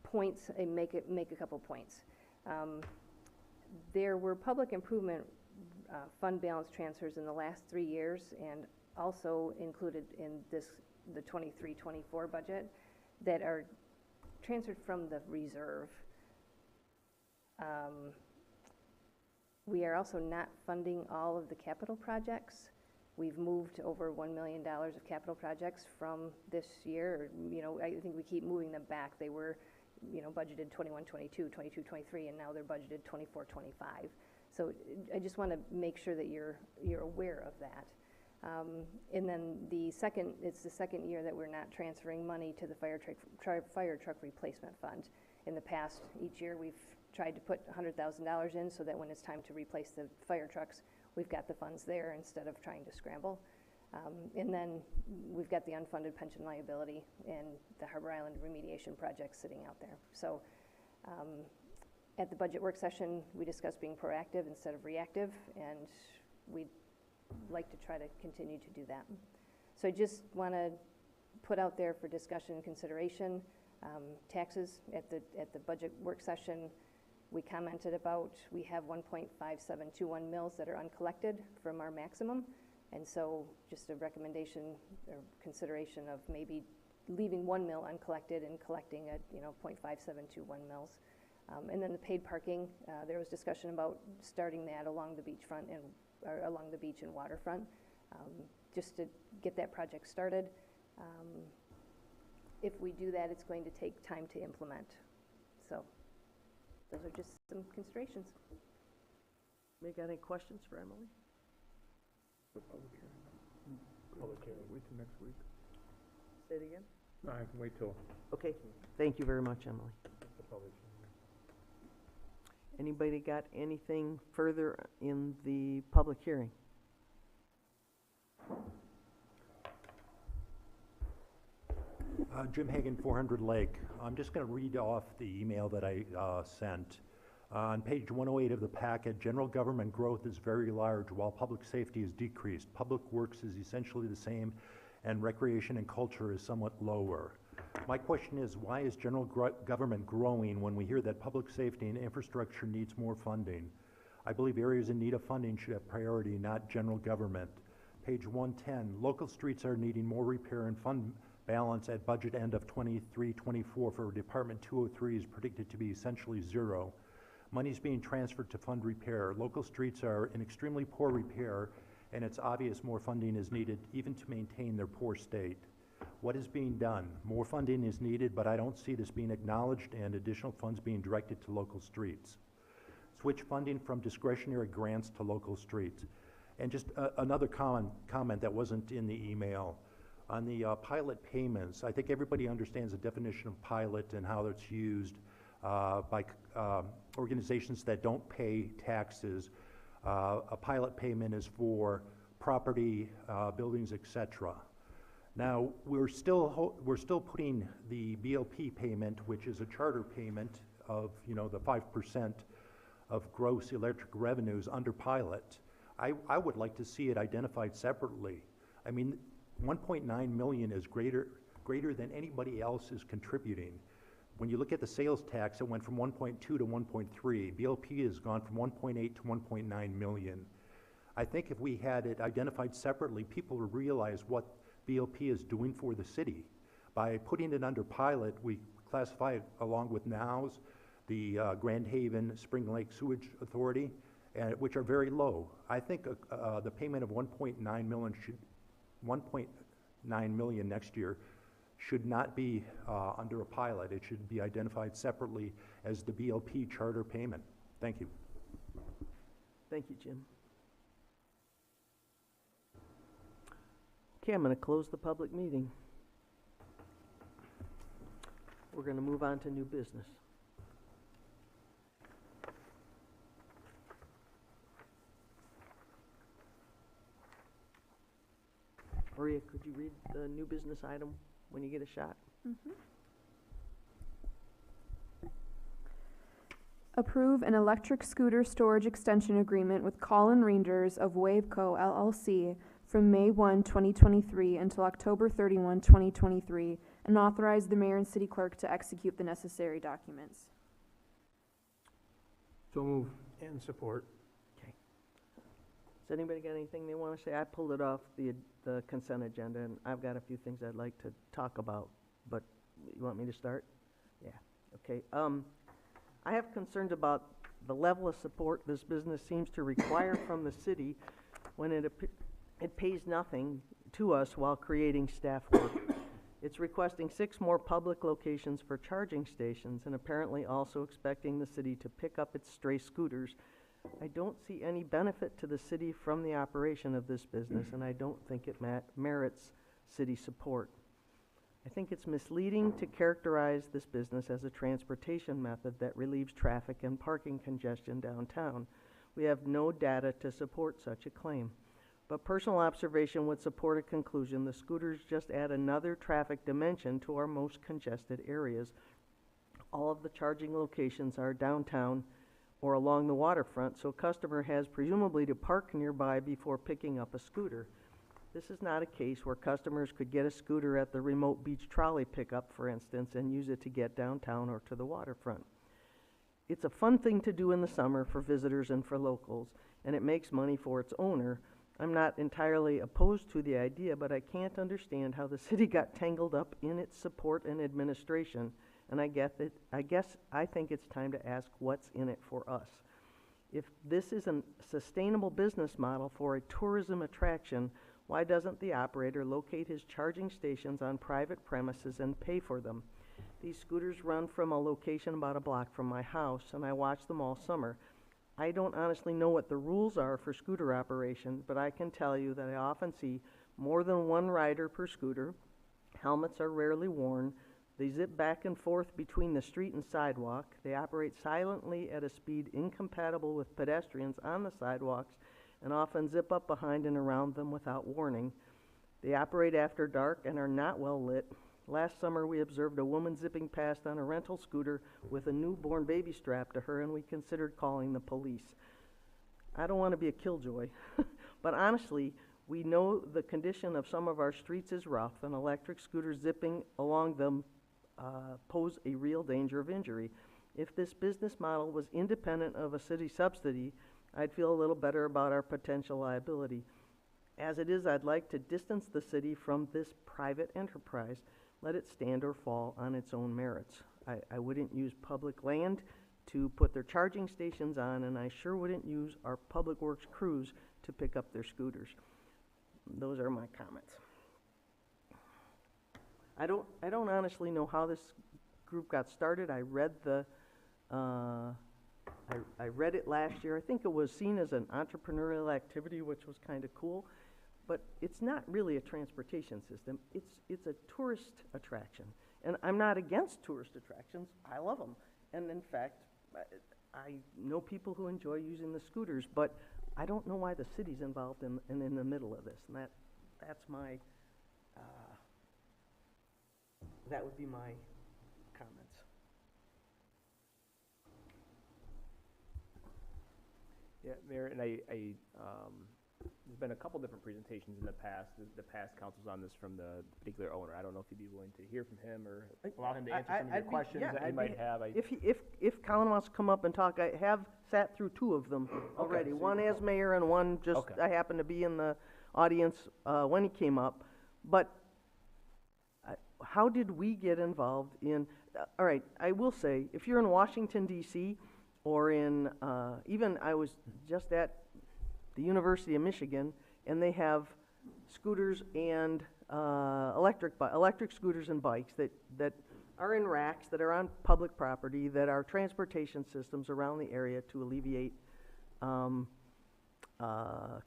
points and make a couple points. There were public improvement fund balance transfers in the last 3 years, and also included in the 23-24 budget, that are transferred from the reserve. We are also not funding all of the capital projects. We've moved over $1 million of capital projects from this year. I think we keep moving them back. They were, budgeted 21-22, 22-23, and now they're budgeted 24-25. So I just want to make sure that you're aware of that. And then it's the second year that we're not transferring money to the fire truck replacement fund. In the past, each year we've tried to put $100,000 in so that when it's time to replace the fire trucks, we've got the funds there instead of trying to scramble. And then we've got the unfunded pension liability and the Harbor Island remediation project sitting out there. So at the budget work session, we discussed being proactive instead of reactive, and we'd like to try to continue to do that. So I just want to put out there for discussion and consideration, taxes at the budget work session. We commented about, we have 1.5721 mills that are uncollected from our maximum. And so just a recommendation or consideration of maybe leaving 1 mill uncollected and collecting at, 0.5721 mills. And then the paid parking, there was discussion about starting that along the beachfront or along the beach and waterfront, just to get that project started. If we do that, it's going to take time to implement. So those are just some considerations. Got any questions for Emily? Public hearing. Wait till next week. Say it again? No, I can wait till. Okay, thank you very much, Emily. Anybody got anything further in the public hearing? Jim Hagan, 400 Lake. I'm just going to read off the email that I sent. On page 108 of the packet, general government growth is very large while public safety is decreased. Public works is essentially the same, and recreation and culture is somewhat lower. My question is, why is general government growing when we hear that public safety and infrastructure needs more funding? I believe areas in need of funding should have priority, not general government. Page 110, local streets are needing more repair and fund balance at budget end of 23-24 for Department 203 is predicted to be essentially zero. Money is being transferred to fund repair. Local streets are in extremely poor repair, and it's obvious more funding is needed even to maintain their poor state. What is being done? More funding is needed, but I don't see this being acknowledged and additional funds being directed to local streets. Switch funding from discretionary grants to local streets. And just another comment that wasn't in the email. On the pilot payments, I think everybody understands the definition of pilot and how it's used by organizations that don't pay taxes. A pilot payment is for property, buildings, etc. Now, we're still putting the BLP payment, which is a charter payment of, the 5% of gross electric revenues under pilot. I would like to see it identified separately. I mean, 1.9 million is greater than anybody else is contributing. When you look at the sales tax, it went from 1.2 to 1.3. BLP has gone from 1.8 to 1.9 million. I think if we had it identified separately, people would realize what BLP is doing for the city. By putting it under pilot, we classify it along with NOWS, the Grand Haven Spring Lake Sewage Authority, which are very low. I think the payment of 1.9 million next year should not be under a pilot. It should be identified separately as the BLP charter payment. Thank you. Thank you, Jim. Okay, I'm going to close the public meeting. We're going to move on to new business. Maria, could you read the new business item when you get a shot? Approve an electric scooter storage extension agreement with Colin Reinders of Waveco LLC from May 1, 2023 until October 31, 2023, and authorize the mayor and city clerk to execute the necessary documents. So move. And support. Okay. Does anybody got anything they want to say? I pulled it off the consent agenda, and I've got a few things I'd like to talk about, but you want me to start? Yeah, okay. I have concerns about the level of support this business seems to require from the city when it pays nothing to us while creating staff work. It's requesting 6 more public locations for charging stations and apparently also expecting the city to pick up its stray scooters. I don't see any benefit to the city from the operation of this business, and I don't think it merits city support. I think it's misleading to characterize this business as a transportation method that relieves traffic and parking congestion downtown. We have no data to support such a claim. But personal observation would support a conclusion the scooters just add another traffic dimension to our most congested areas. All of the charging locations are downtown or along the waterfront, so a customer has presumably to park nearby before picking up a scooter. This is not a case where customers could get a scooter at the remote beach trolley pickup, for instance, and use it to get downtown or to the waterfront. It's a fun thing to do in the summer for visitors and for locals, and it makes money for its owner. I'm not entirely opposed to the idea, but I can't understand how the city got tangled up in its support and administration, and I think it's time to ask what's in it for us. If this is a sustainable business model for a tourism attraction, why doesn't the operator locate his charging stations on private premises and pay for them? These scooters run from a location about a block from my house, and I watch them all summer. I don't honestly know what the rules are for scooter operation, but I can tell you that I often see more than one rider per scooter. Helmets are rarely worn. They zip back and forth between the street and sidewalk. They operate silently at a speed incompatible with pedestrians on the sidewalks and often zip up behind and around them without warning. They operate after dark and are not well lit. Last summer, we observed a woman zipping past on a rental scooter with a newborn baby strapped to her, and we considered calling the police. I don't want to be a killjoy, but honestly, we know the condition of some of our streets is rough, and electric scooters zipping along them pose a real danger of injury. If this business model was independent of a city subsidy, I'd feel a little better about our potential liability. As it is, I'd like to distance the city from this private enterprise. Let it stand or fall on its own merits. I wouldn't use public land to put their charging stations on, and I sure wouldn't use our public works crews to pick up their scooters. Those are my comments. I don't honestly know how this group got started. I read I read it last year. I think it was seen as an entrepreneurial activity, which was kind of cool. But it's not really a transportation system. It's a tourist attraction. And I'm not against tourist attractions. I love them. And in fact, I know people who enjoy using the scooters, but I don't know why the city's involved in the middle of this. And that's my, that would be my comments. Yeah, Mayor, and there's been a couple different presentations in the past councils on this from the particular owner. I don't know if you'd be willing to hear from him or allow him to answer some of your questions that you might have. If Colin wants to come up and talk, I have sat through two of them already. So one as mayor and one just, I happened to be in the audience when he came up. But how did we get involved in, all right, I will say, if you're in Washington, D.C., or in, even I was just at the University of Michigan, and they have scooters and electric scooters and bikes that are in racks, that are on public property, that are transportation systems around the area to alleviate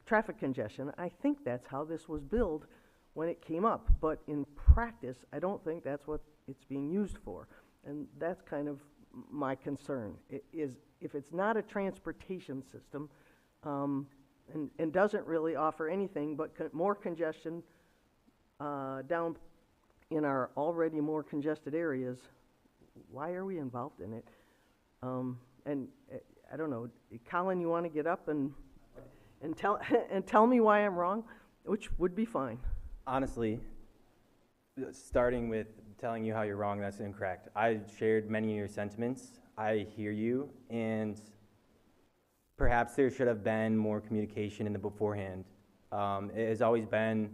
traffic congestion. I think that's how this was billed when it came up, but in practice, I don't think that's what it's being used for, and that's kind of my concern. Is if it's not a transportation system, and doesn't really offer anything but more congestion down in our already more congested areas, why are we involved in it? And I don't know, Colin, you want to get up and tell me why I'm wrong, which would be fine. Honestly, starting with telling you how you're wrong, that's incorrect. I shared many of your sentiments. I hear you, and perhaps there should have been more communication in the beforehand. It has always been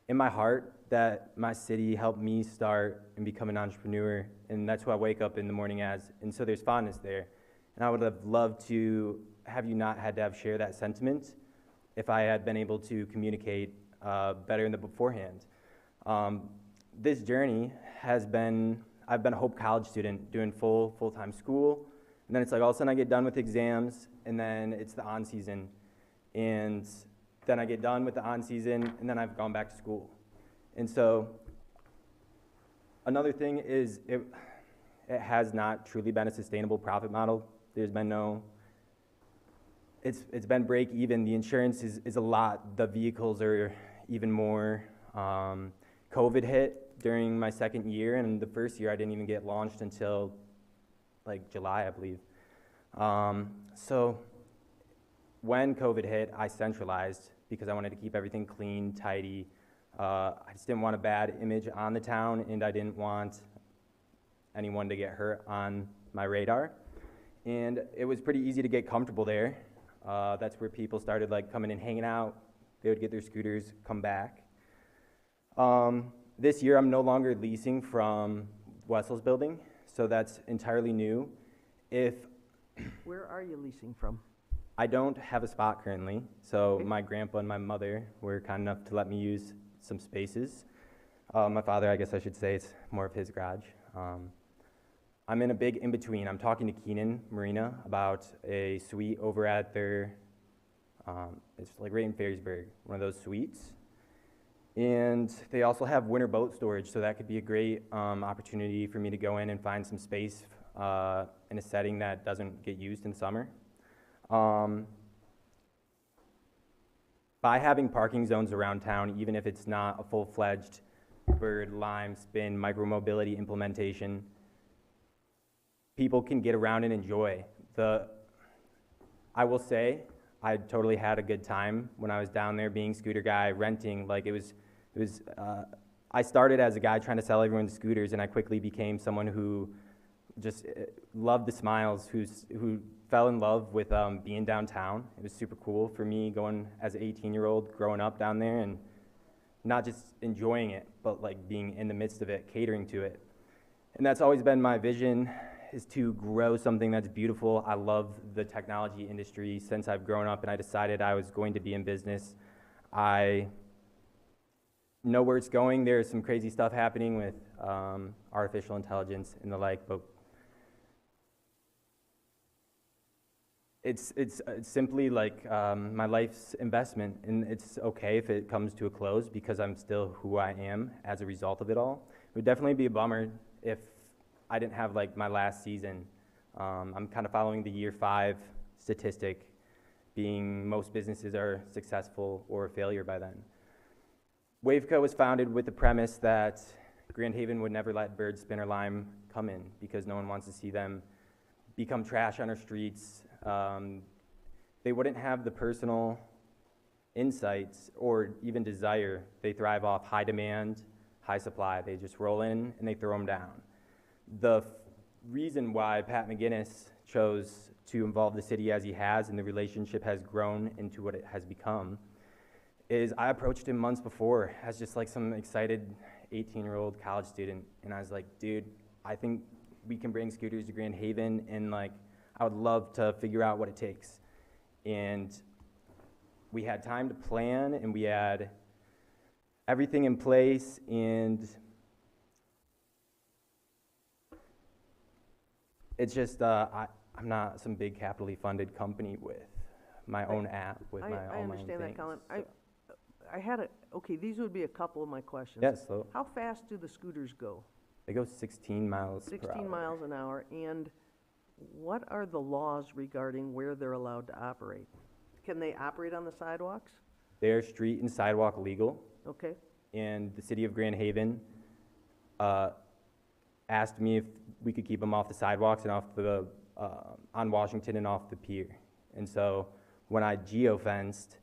in my heart that my city helped me start and become an entrepreneur, and that's who I wake up in the morning as, and so there's fondness there. And I would have loved to have you not had to have shared that sentiment if I had been able to communicate better in the beforehand. This journey has been, I've been a Hope College student doing full-time school, and then it's like all of a sudden I get done with exams, and then it's the on season, and then I get done with the on season, and then I've gone back to school. And so another thing is it has not truly been a sustainable profit model. There's been no, it's been break even. The insurance is a lot. The vehicles are even more. COVID hit during my second year, and the first year I didn't even get launched until like July, I believe. So when COVID hit, I centralized because I wanted to keep everything clean, tidy. I just didn't want a bad image on the town, and I didn't want anyone to get hurt on my radar. And it was pretty easy to get comfortable there. That's where people started like coming and hanging out. They would get their scooters, come back. This year I'm no longer leasing from Wessel's building, so that's entirely new. Where are you leasing from? I don't have a spot currently, so my grandpa and my mother were kind enough to let me use some spaces. My father, I guess I should say, it's more of his garage. I'm in a big in-between. I'm talking to Keenan Marina about a suite over at their, it's like right in Ferrysburg, one of those suites. And they also have winter boat storage, so that could be a great opportunity for me to go in and find some space in a setting that doesn't get used in summer. By having parking zones around town, even if it's not a full-fledged bird, lime, spin, micromobility implementation, people can get around and enjoy. I will say, I totally had a good time when I was down there being scooter guy, renting. Like I started as a guy trying to sell everyone scooters, and I quickly became someone who just loved the smiles, who fell in love with being downtown. It was super cool for me going as an 18-year-old, growing up down there, and not just enjoying it, but like being in the midst of it, catering to it. And that's always been my vision, is to grow something that's beautiful. I love the technology industry since I've grown up, and I decided I was going to be in business. I know where it's going. There's some crazy stuff happening with artificial intelligence and the like, but it's simply like my life's investment, and it's okay if it comes to a close because I'm still who I am as a result of it all. It would definitely be a bummer if I didn't have like my last season. I'm kind of following the year 5 statistic, being most businesses are successful or a failure by then. Waveco was founded with the premise that Grand Haven would never let bird, spin, or lime come in because no one wants to see them become trash on our streets. They wouldn't have the personal insights or even desire. They thrive off high demand, high supply. They just roll in and they throw them down. The reason why Pat McGinnis chose to involve the city as he has, and the relationship has grown into what it has become, is I approached him months before as just like some excited 18-year-old college student, and I was like, dude, I think we can bring scooters to Grand Haven, and like I would love to figure out what it takes. And we had time to plan, and we had everything in place, and it's just I'm not some big capitally funded company with my own app, with I my own understand that, things. Colin. I had okay, these would be a couple of my questions. Yes, so How fast do the scooters go? they go 16 miles per 16 hour. miles an hour, and what are the laws regarding where they're allowed to operate? Can they operate on the sidewalks? They're street and sidewalk legal, Okay, and the city of Grand Haven asked me if we could keep them off the sidewalks and off the on Washington and off the pier. And so when I geofenced,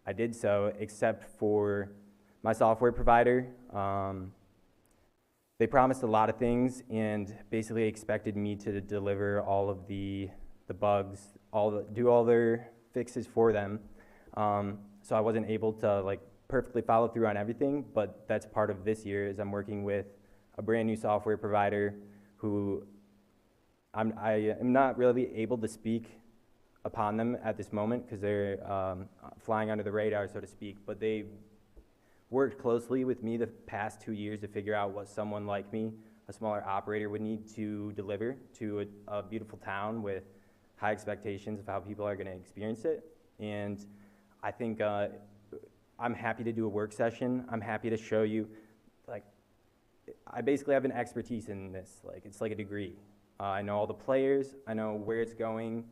I did so, except for my software provider. They promised a lot of things and basically expected me to deliver all of the bugs, do all their fixes for them. So I wasn't able to like perfectly follow through on everything, but that's part of this year, is I'm working with a brand new software provider who I am not really able to speak upon them at this moment because they're flying under the radar, so to speak, but they worked closely with me the past 2 years to figure out what someone like me, a smaller operator, would need to deliver to a beautiful town with high expectations of how people are going to experience it. And I think I'm happy to do a work session. I'm happy to show you, like, I basically have an expertise in this. Like, it's like a degree. I know all the players, I know where it's going,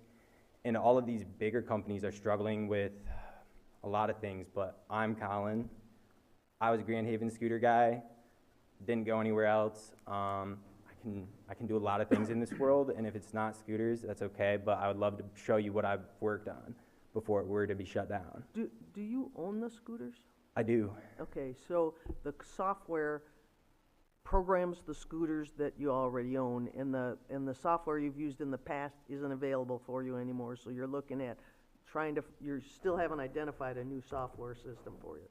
and all of these bigger companies are struggling with a lot of things, but I'm Colin. I was a Grand Haven scooter guy, didn't go anywhere else. I can do a lot of things in this world, and if it's not scooters, that's okay, but I would love to show you what I've worked on before it were to be shut down. do you own the scooters? I do. Okay, so the software programs the scooters that you already own, and the software you've used in the past isn't available for you anymore, so you're looking at you still haven't identified a new software system for you.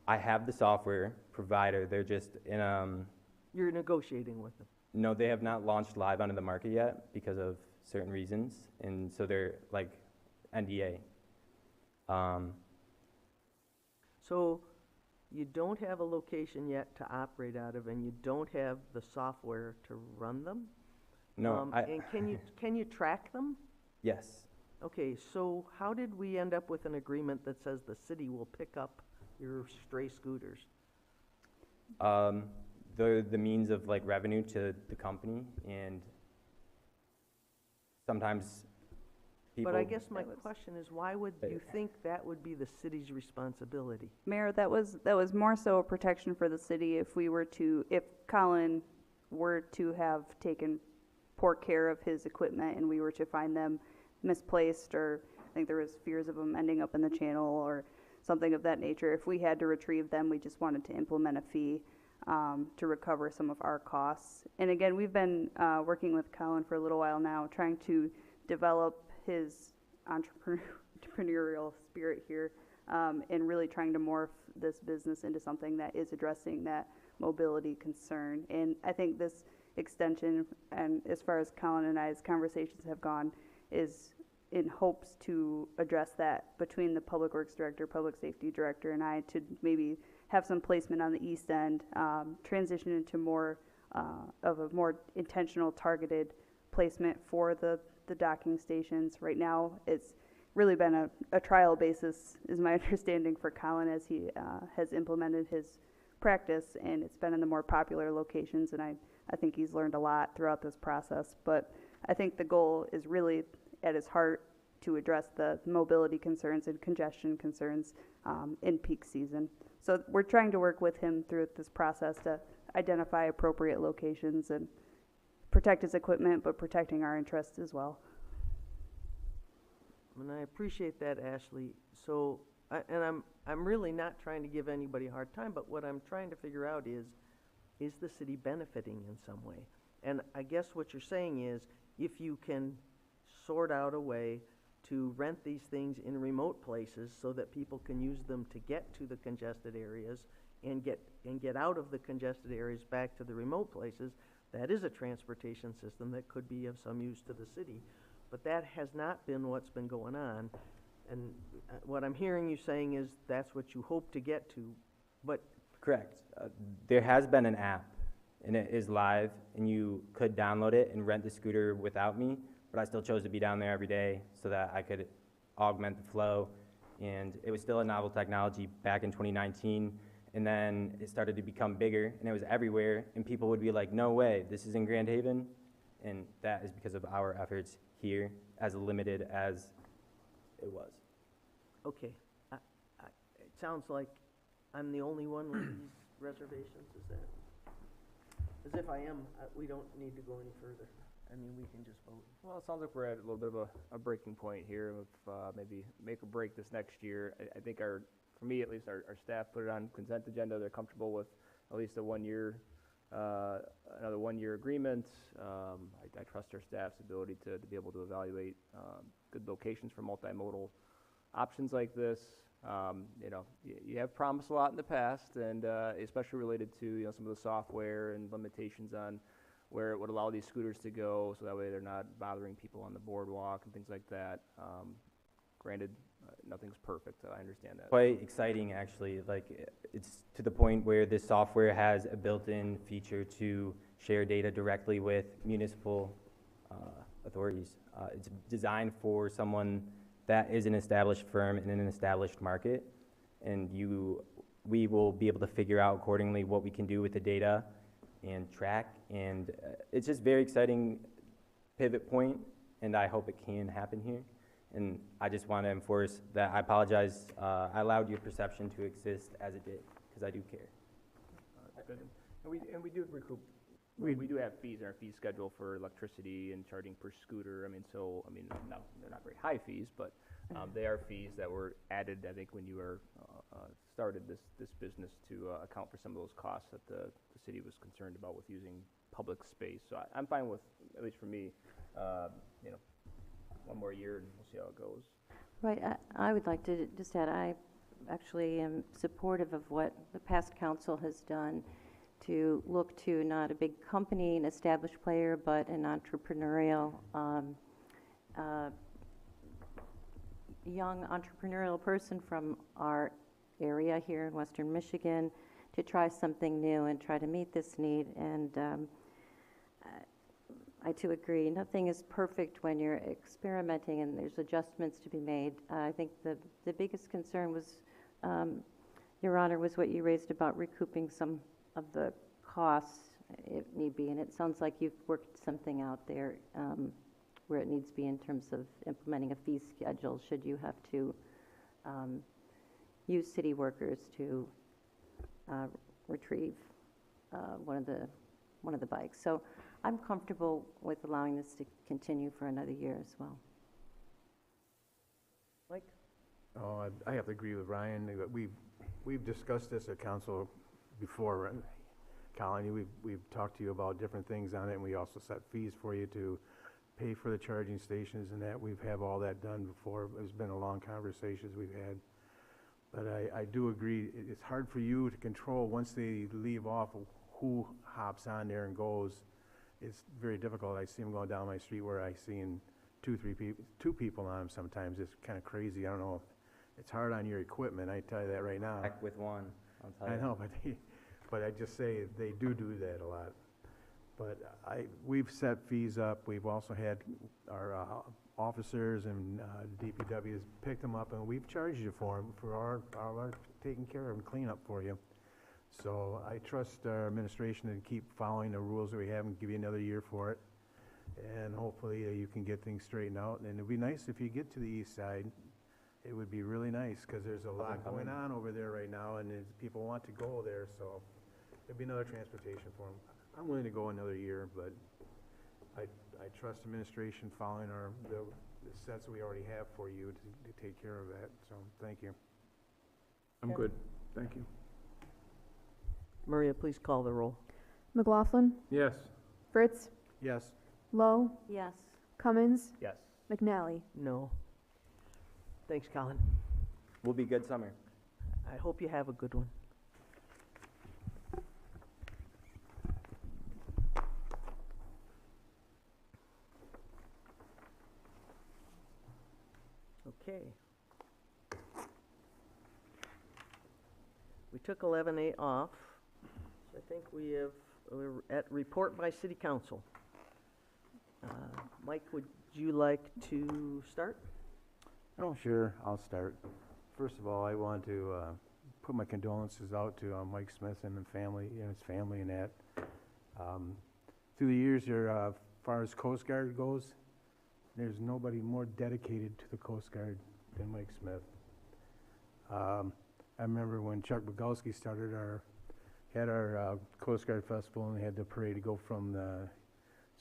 I have the software provider. They're just in You're negotiating with them. no, they have not launched live onto the market yet because of certain reasons, and so they're like NDA. So you don't have a location yet to operate out of, and you don't have the software to run them? No, And can you track them? yes. Okay, so how did we end up with an agreement that says the city will pick up your stray scooters? The means of like revenue to the company, and sometimes people. But I guess my question is, why would you think that would be the city's responsibility? Mayor, that was more so a protection for the city if Colin were to have taken poor care of his equipment and we were to find them misplaced, or I think there was fears of them ending up in the channel or something of that nature. If we had to retrieve them, we just wanted to implement a fee to recover some of our costs. And again, we've been working with Colin for a little while now, trying to develop his entrepreneurial spirit here, and really trying to morph this business into something that is addressing that mobility concern. And I think this extension, and as far as Colin and I's conversations have gone, is in hopes to address that between the Public Works Director, Public Safety Director, and I, to maybe have some placement on the east end, transition into more of a more intentional, targeted placement for the docking stations. Right now, it's really been a trial basis, is my understanding, for Colin as he has implemented his practice, and it's been in the more popular locations, and I think he's learned a lot throughout this process. But I think the goal is really at his heart to address the mobility concerns and congestion concerns in peak season. So we're trying to work with him through this process to identify appropriate locations and protect his equipment, but protecting our interests as well. And I appreciate that, Ashley. So, I'm really not trying to give anybody a hard time, but what I'm trying to figure out is the city benefiting in some way? And I guess what you're saying is, if you can sort out a way to rent these things in remote places so that people can use them to get to the congested areas and get out of the congested areas back to the remote places, that is a transportation system that could be of some use to the city. But that has not been what's been going on. And what I'm hearing you saying is that's what you hope to get to, but... Correct. There has been an app, and it is live, and you could download it and rent the scooter without me, but I still chose to be down there every day so that I could augment the flow. And it was still a novel technology back in 2019, and then it started to become bigger, and it was everywhere, and people would be like, no way, this is in Grand Haven, and that is because of our efforts here, as limited as it was. Okay. It sounds like I'm the only one with these reservations, is that? As if I am, we don't need to go any further. I mean, we can just vote. Well, it sounds like we're at a little bit of a breaking point here with maybe make or break this next year. I think for me at least, our staff put it on consent agenda. They're comfortable with at least a 1 year, another 1 year agreement. I trust our staff's ability to be able to evaluate good locations for multimodal options like this. You have promised a lot in the past, and especially related to some of the software and limitations on where it would allow these scooters to go, so that way they're not bothering people on the boardwalk and things like that. Granted, nothing's perfect, I understand that. Quite exciting, actually. Like, it's to the point where this software has a built-in feature to share data directly with municipal authorities. It's designed for someone that is an established firm in an established market, and we will be able to figure out accordingly what we can do with the data and track, and it's just very exciting pivot point, and I hope it can happen here. And I just want to enforce that I apologize. I allowed your perception to exist as it did, because I do care. Good. And we do recoup. We do have fees in our fee schedule for electricity and charging per scooter. No, they're not very high fees, but they are fees that were added, I think, when you were started this business to account for some of those costs that the city was concerned about with using public space. So I'm fine with, at least for me, 1 more year, and we'll see how it goes. Right. I would like to just add, I actually am supportive of what the past council has done to look to not a big company, an established player, but an entrepreneurial, young entrepreneurial person from our area here in Western Michigan to try something new and try to meet this need. And I too agree, nothing is perfect when you're experimenting and there's adjustments to be made. I think the biggest concern was Your Honor, was what you raised about recouping some of the costs if need be, and it sounds like you've worked something out there where it needs to be in terms of implementing a fee schedule should you have to use city workers to retrieve one of the bikes. So I'm comfortable with allowing this to continue for another year as well. Mike? Oh, I have to agree with Ryan. We've discussed this at council before, right? Colin, we've talked to you about different things on it, and we also set fees for you to pay for the charging stations and that. We've have all that done before. It's been a long conversations we've had. But I do agree, it's hard for you to control once they leave off who hops on there and goes. It's very difficult. I see them going down my street where I seen two people on them sometimes. It's kind of crazy. I don't know. It's hard on your equipment. I tell you that right now. Heck with one, I'll tell you. I know, but I just say they do that a lot. But we've set fees up. We've also had our officers and DPW has picked them up, and we've charged you for them, for our taking care of and cleanup for you. So I trust our administration to keep following the rules that we have and give you another year for it. And hopefully you can get things straightened out. And it'd be nice if you get to the east side. It would be really nice because there's a lot going on over there right now, and people want to go there. So it'd be another transportation for them. I'm willing to go another year, but I trust administration following the sets that we already have for you to take care of that. So thank you. I'm good. Thank you. Maria, please call the roll. McLaughlin, Yes. Fritz, Yes. Lowe, Yes. Cummins, Yes. McNally. No. Thanks, Colin. Will be good summer. I hope you have a good one. Okay. We took 11A off. So I think we're at report by city council. Mike, would you like to start? Oh, sure. I'll start. First of all, I want to put my condolences out to Mike Smith and the family, his family and that. Through the years there, as far as Coast Guard goes, there's nobody more dedicated to the Coast Guard than Mike Smith. I remember when Chuck Bogowski had our Coast Guard Festival, and they had the parade to go from the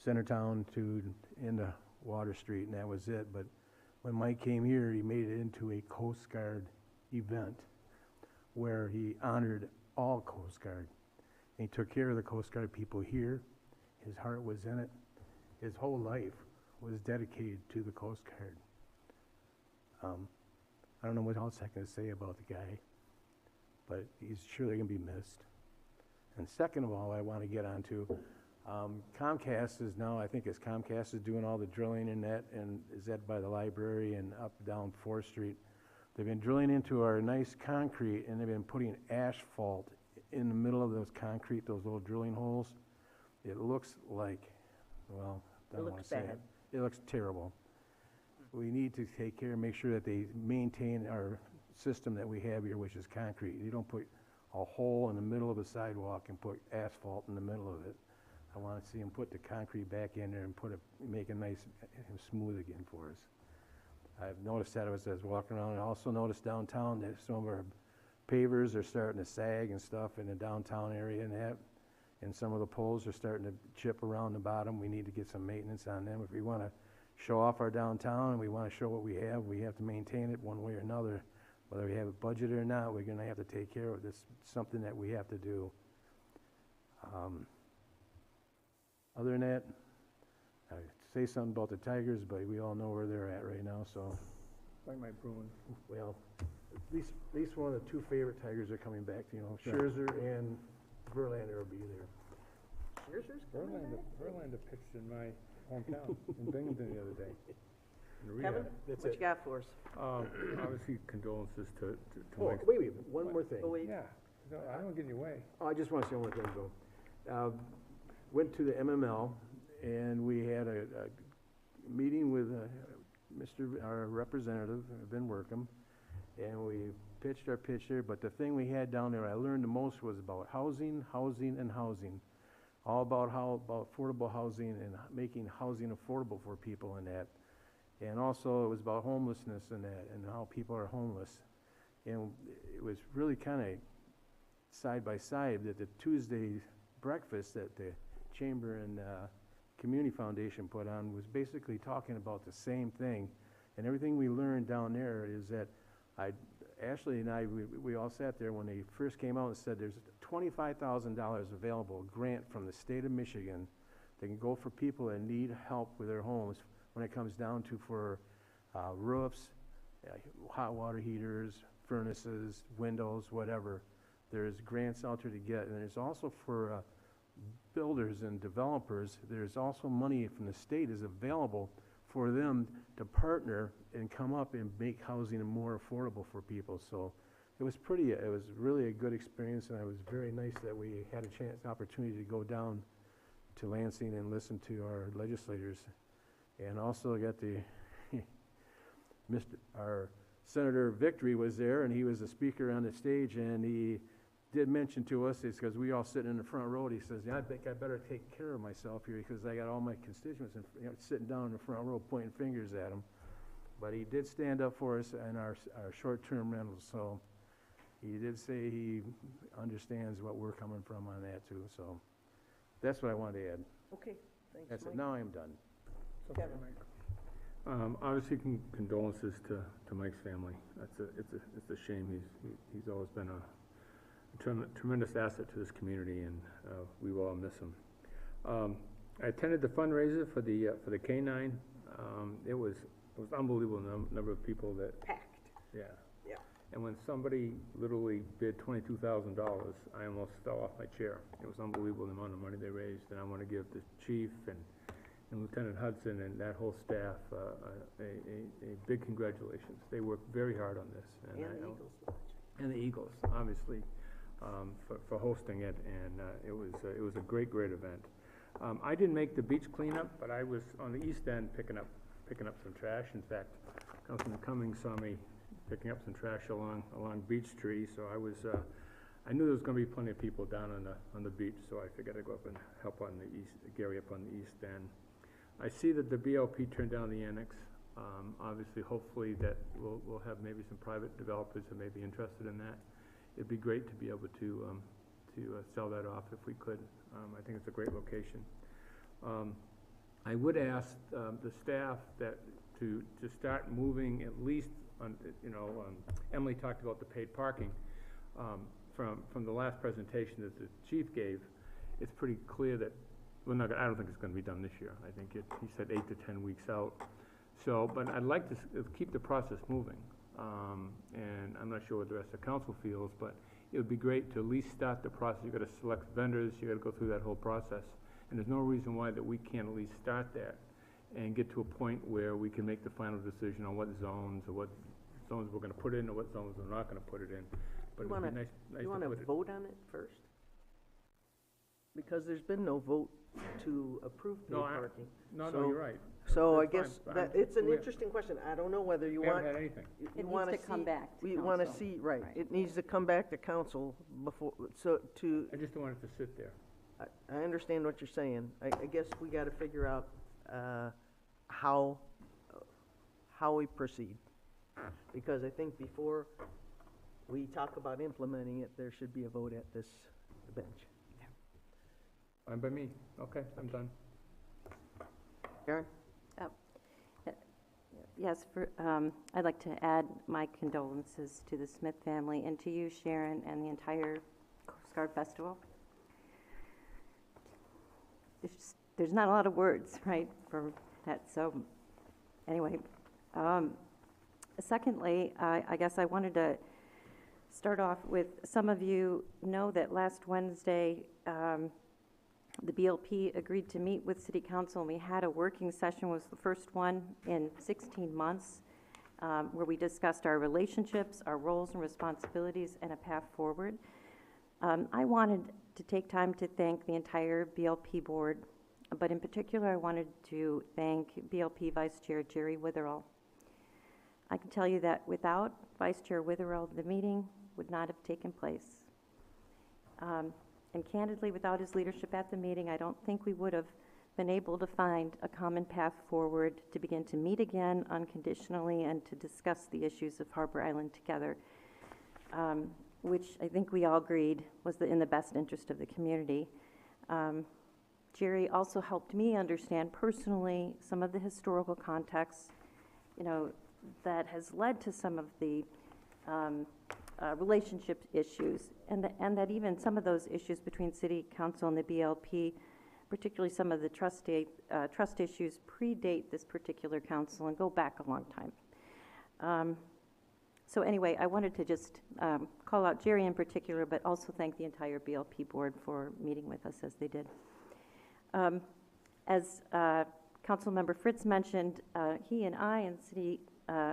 Centertown to into Water Street, and that was it. But when Mike came here, he made it into a Coast Guard event where he honored all Coast Guard. And he took care of the Coast Guard people here. His heart was in it. His whole life was dedicated to the Coast Guard. I don't know what else I can say about the guy, but he's surely going to be missed. And second of all, I want to get on to Comcast is now, I think it's Comcast is doing all the drilling in that, and is that by the library and up down 4th Street. They've been drilling into our nice concrete, and they've been putting asphalt in the middle of those concrete, those little drilling holes. It looks like, well, I don't want to say it. It looks terrible. We need to take care and make sure that they maintain our system that we have here, which is concrete. You don't put a hole in the middle of a sidewalk and put asphalt in the middle of it. I want to see them put the concrete back in there and make it nice and smooth again for us. I've noticed that as I was walking around. I also noticed downtown that some of our pavers are starting to sag and stuff in the downtown area and that. And some of the poles are starting to chip around the bottom. We need to get some maintenance on them. If we want to show off our downtown and we want to show what we have to maintain it one way or another. Whether we have a budget or not, we're going to have to take care of this. Something that we have to do. Other than that, I'd say something about the Tigers, but we all know where they're at right now, so. Like my Bruins. Well, at least one of the two favorite Tigers are coming back, Sure. Scherzer and Verlander will be there. Scherzer's coming back? Verlander pitched in my hometown in Binghamton the other day. Kevin, what you got for us? Obviously condolences to Mike. Wait, one more thing. Oh, wait. Yeah, I don't get in your way. Oh, I just want to say one more thing, though. Went to the MML, and we had a meeting with our representative, Ben Workham, and we pitched our pitch there, but the thing we had down there I learned the most was about housing, housing, and housing. All about about affordable housing and making housing affordable for people in that. And also it was about homelessness and that, and how people are homeless. And it was really kind of side by side that the Tuesday breakfast that the Chamber and Community Foundation put on was basically talking about the same thing. And everything we learned down there is that Ashley and I, we all sat there when they first came out and said there's $25,000 available, a grant from the state of Michigan that can go for people that need help with their homes when it comes down to for roofs, hot water heaters, furnaces, windows, whatever. There's grants out there to get, and there's also for builders and developers, there's also money from the state is available for them to partner and come up and make housing more affordable for people. So it was really a good experience, and it was very nice that we had a opportunity to go down to Lansing and listen to our legislators. And also got our Senator Victory was there, and he was a speaker on the stage, and he did mention to us, it's because we all sitting in the front row, he says, yeah, I think I better take care of myself here because I got all my constituents sitting down in the front row pointing fingers at him. But he did stand up for us and our short-term rentals, so he did say he understands what we're coming from on that too, so that's what I wanted to add. Okay, thanks, That's Mike. it, now I am done. Kevin. Obviously, condolences to Mike's family. It's a shame. He's always been a tremendous asset to this community, and we will all miss him. I attended the fundraiser for the K-9. It was unbelievable number of people that Packed. Yeah. Yeah. And when somebody literally bid $22,000, I almost fell off my chair. It was unbelievable the amount of money they raised, and I want to give the chief and Lieutenant Hudson and that whole staff a big congratulations. They worked very hard on this. And the Eagles Lodge. And the Eagles, obviously, for hosting it, and it was a great event. I didn't make the beach cleanup, but I was on the east end picking up some trash. In fact, Councilman Cummings saw me picking up some trash along Beach Tree, so I knew there was going to be plenty of people down on the beach, so I figured I'd go up and help on the east, Gary up on the east end. I see that the BLP turned down the annex. Obviously, hopefully that we'll have maybe some private developers who may be interested in that. It'd be great to be able to sell that off if we could. I think it's a great location. I would ask the staff to start moving at least on, Emily talked about the paid parking. From the last presentation that the chief gave, it's pretty clear that I don't think it's going to be done this year. I think he said 8 to 10 weeks out. So, but I'd like to keep the process moving. And I'm not sure what the rest of the council feels, but it would be great to at least start the process. You've got to select vendors, you've got to go through that whole process. And there's no reason why that we can't at least start that and get to a point where we can make the final decision on what zones we're going to put in or what zones we're not going to put it in. But You want to vote on it first? Because there's been no vote to approve paid parking. No, you're right. So I That's guess fine, that, but it's an interesting question. I don't know whether you We want. haven't had anything. You It wanna needs to come see- back to We want to council. see, right, Right. it needs to come back to council before, I just don't want it to sit there. I understand what you're saying. I guess we got to figure out how we proceed. Because I think before we talk about implementing it, there should be a vote at this bench. Fine by me. Okay, I'm done. Karen? Yes, I'd like to add my condolences to the Smith family and to you, Sharon, and the entire Coast Guard Festival. There's not a lot of words, right, for that, so anyway. Secondly, I guess I wanted to start off with, some of you know that last Wednesday, the BLP agreed to meet with City Council, and we had a working session, was the first one in 16 months, where we discussed our relationships, our roles and responsibilities, and a path forward. I wanted to take time to thank the entire BLP board, but in particular, I wanted to thank BLP Vice Chair Jerry Witherall. I can tell you that without Vice Chair Witherell, the meeting would not have taken place. And candidly, without his leadership at the meeting, I don't think we would have been able to find a common path forward to begin to meet again unconditionally and to discuss the issues of Harbor Island together, which I think we all agreed was in the best interest of the community. Jerry also helped me understand personally some of the historical context, that has led to some of the relationship issues, and that even some of those issues between City Council and the BLP, particularly some of the trust issues, predate this particular council and go back a long time. So anyway, I wanted to just call out Jerry in particular, but also thank the entire BLP board for meeting with us as they did. As Councilmember Fritz mentioned, he and I and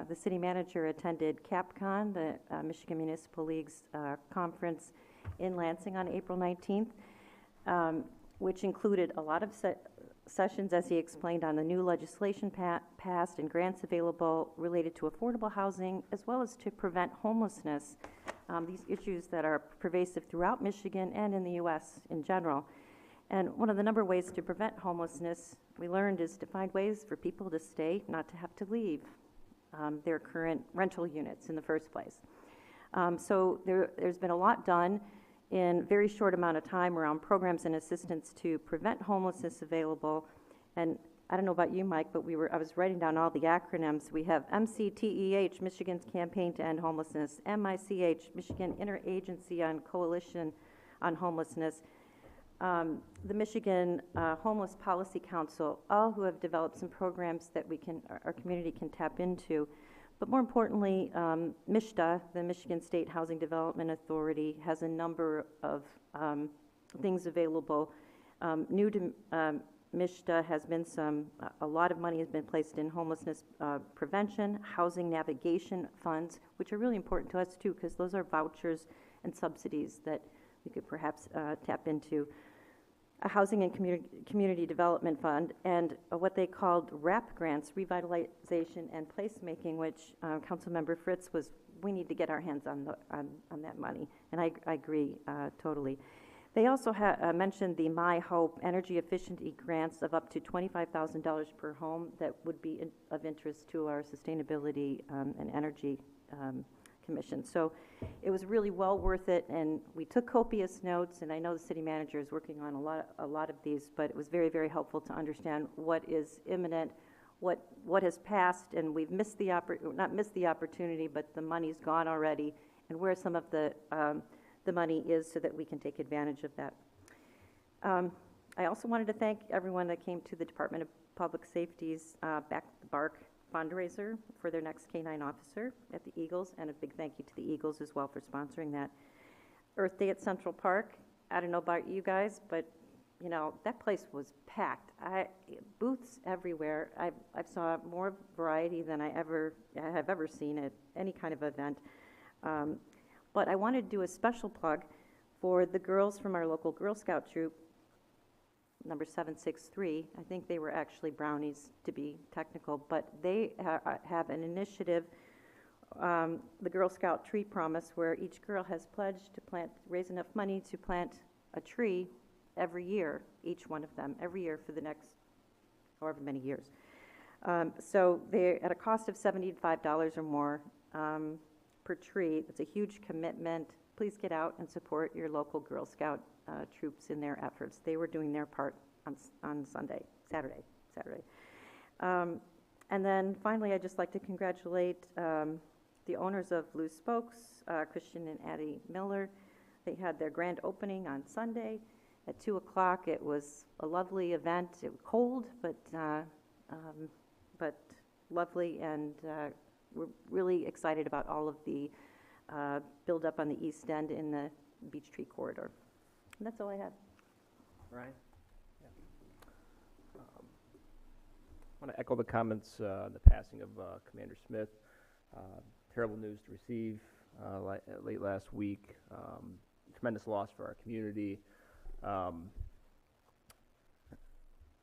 the city manager attended CapCon, the Michigan Municipal League's conference in Lansing on April 19th, which included a lot of sessions, as he explained, on the new legislation passed and grants available related to affordable housing, as well as to prevent homelessness, these issues that are pervasive throughout Michigan and in the U.S. in general. And one of the number of ways to prevent homelessness, we learned, is to find ways for people to stay, not to have to leave their current rental units in the first place. So there's been a lot done in a very short amount of time around programs and assistance to prevent homelessness available. And I don't know about you, Mike, but I was writing down all the acronyms. We have MCTEH, Michigan's Campaign to End Homelessness, MICH, Michigan Interagency on Coalition on Homelessness, the Michigan Homeless Policy Council, all who have developed some programs that our community can tap into. But more importantly, MISHDA, the Michigan State Housing Development Authority, has a number of things available. New to MISHDA has been a lot of money has been placed in homelessness prevention, housing navigation funds, which are really important to us too, because those are vouchers and subsidies that we could perhaps tap into. A housing and community development fund, and what they called RAP grants, revitalization and placemaking, which Councilmember Fritz we need to get our hands on that money, and I agree totally. They also mentioned the My Hope energy efficiency grants of up to $25,000 per home that would be of interest to our sustainability and energy commission. So it was really well worth it, and we took copious notes, and I know the city manager is working on a lot of these, but it was very, very helpful to understand what is imminent, what has passed, and we've not missed the opportunity, but the money's gone already, and where some of the money is so that we can take advantage of that. I also wanted to thank everyone that came to the Department of Public Safety's Back the Bark fundraiser for their next K-9 officer at the Eagles, and a big thank you to the Eagles as well for sponsoring that. Earth Day at Central Park, I don't know about you guys, but that place was packed. Booths everywhere. I saw more variety than I have ever seen at any kind of event. But I wanted to do a special plug for the girls from our local Girl Scout troop, number 763. I think they were actually Brownies, to be technical, but they have an initiative, the Girl Scout Tree Promise, where each girl has pledged to raise enough money to plant a tree every year, each one of them, every year for the next however many years. So they're at a cost of $75 or more per tree. It's a huge commitment. Please get out and support your local Girl Scout troops in their efforts. They were doing their part on Saturday. And then finally, I'd just like to congratulate the owners of Loose Spokes, Christian and Addie Miller. They had their grand opening on Sunday at 2 o'clock. It was a lovely event. It was cold, but lovely, and we're really excited about all of the build up on the East End in the Beech Tree Corridor. And that's all I have. Ryan? Yeah. I want to echo the comments, the passing of Commander Smith. Terrible news to receive late last week. Tremendous loss for our community.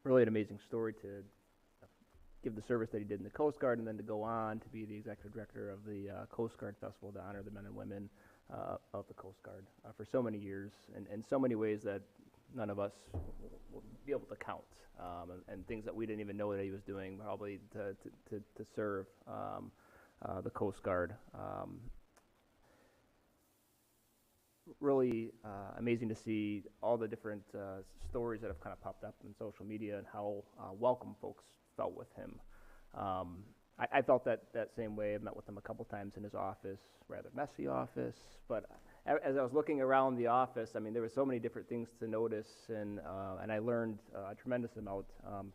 Really an amazing story to give the service that he did in the Coast Guard, and then to go on to be the executive director of the Coast Guard Festival to honor the men and women of the Coast Guard for so many years, and in so many ways that none of us will be able to count, and things that we didn't even know that he was doing, probably to serve the Coast Guard. Really amazing to see all the different stories that have kind of popped up in social media and how welcome folks felt with him. I felt that same way. I've met with him a couple times in his office, rather messy office, but as I was looking around the office, I mean, there were so many different things to notice, and I learned a tremendous amount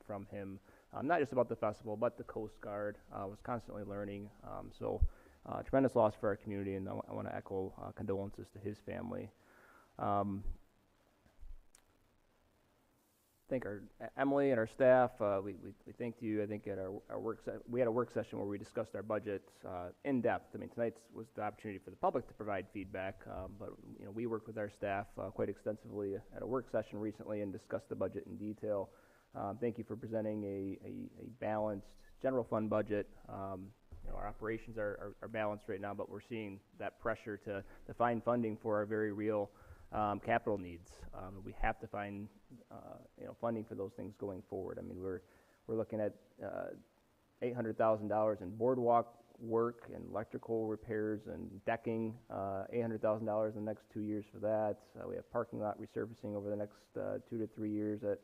from him, not just about the festival, but the Coast Guard. Was constantly learning, so tremendous loss for our community, and I want to echo condolences to his family. Thank our Emily and our staff. We thanked you. I think at our work we had a work session where we discussed our budget in depth. I mean, tonight was the opportunity for the public to provide feedback, but we worked with our staff quite extensively at a work session recently and discussed the budget in detail. Thank you for presenting a balanced general fund budget. Our operations are balanced right now, but we're seeing that pressure to find funding for our very real capital needs. We have to find funding for those things going forward. I mean, we're looking at $800,000 in boardwalk work and electrical repairs and decking, $800,000 in the next 2 years for that. We have parking lot resurfacing over the next 2 to 3 years at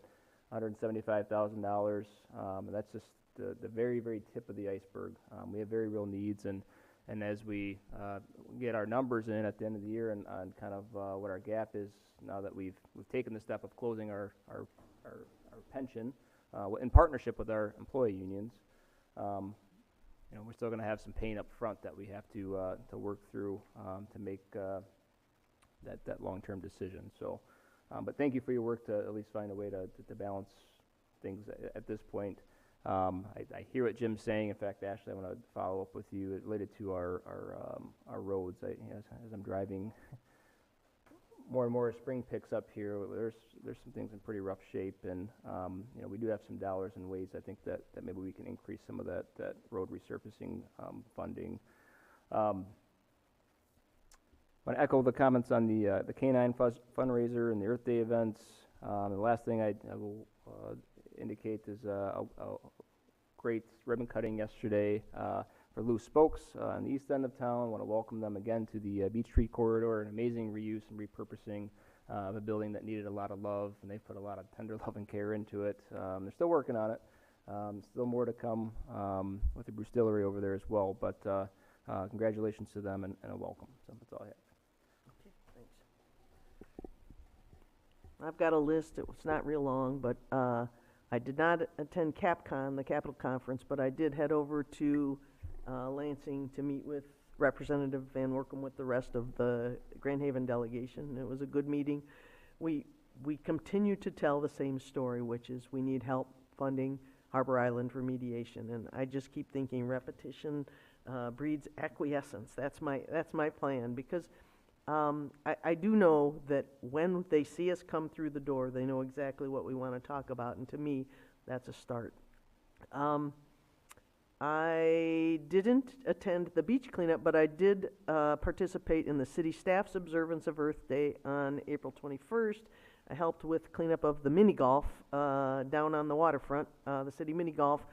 $175,000. And that's just the very, very tip of the iceberg. We have very real needs, and as we get our numbers in at the end of the year and on kind of what our gap is now that we've taken the step of closing our pension in partnership with our employee unions, we're still going to have some pain up front that we have to work through to make that long-term decision. So, but thank you for your work to at least find a way to balance things at this point. I hear what Jim's saying. In fact, Ashley, I want to follow up with you related to our roads. As I'm driving, more and more spring picks up here. There's some things in pretty rough shape, and we do have some dollars and ways I think that maybe we can increase some of that road resurfacing funding. I want to echo the comments on the Canine fundraiser and the Earth Day events. The last thing I will indicate is a great ribbon cutting yesterday for Loose Spokes on the east end of town. I want to welcome them again to the Beach Street corridor, an amazing reuse and repurposing of a building that needed a lot of love, and they put a lot of tender love and care into it. They're still working on it. Still more to come with the Brew Distillery over there as well, but congratulations to them and a welcome. So that's all I have. Okay, thanks. I've got a list. It's not real long, but I did not attend CapCon, the Capital Conference, but I did head over to Lansing to meet with Representative Van Workum with the rest of the Grand Haven delegation. It was a good meeting. We continue to tell the same story, which is we need help funding Harbor Island remediation, and I just keep thinking repetition breeds acquiescence. That's my plan, because I do know that when they see us come through the door, they know exactly what we want to talk about, and to me, that's a start. I didn't attend the beach cleanup, but I did participate in the city staff's observance of Earth Day on April 21st. I helped with cleanup of the mini golf down on the waterfront, the city mini golf.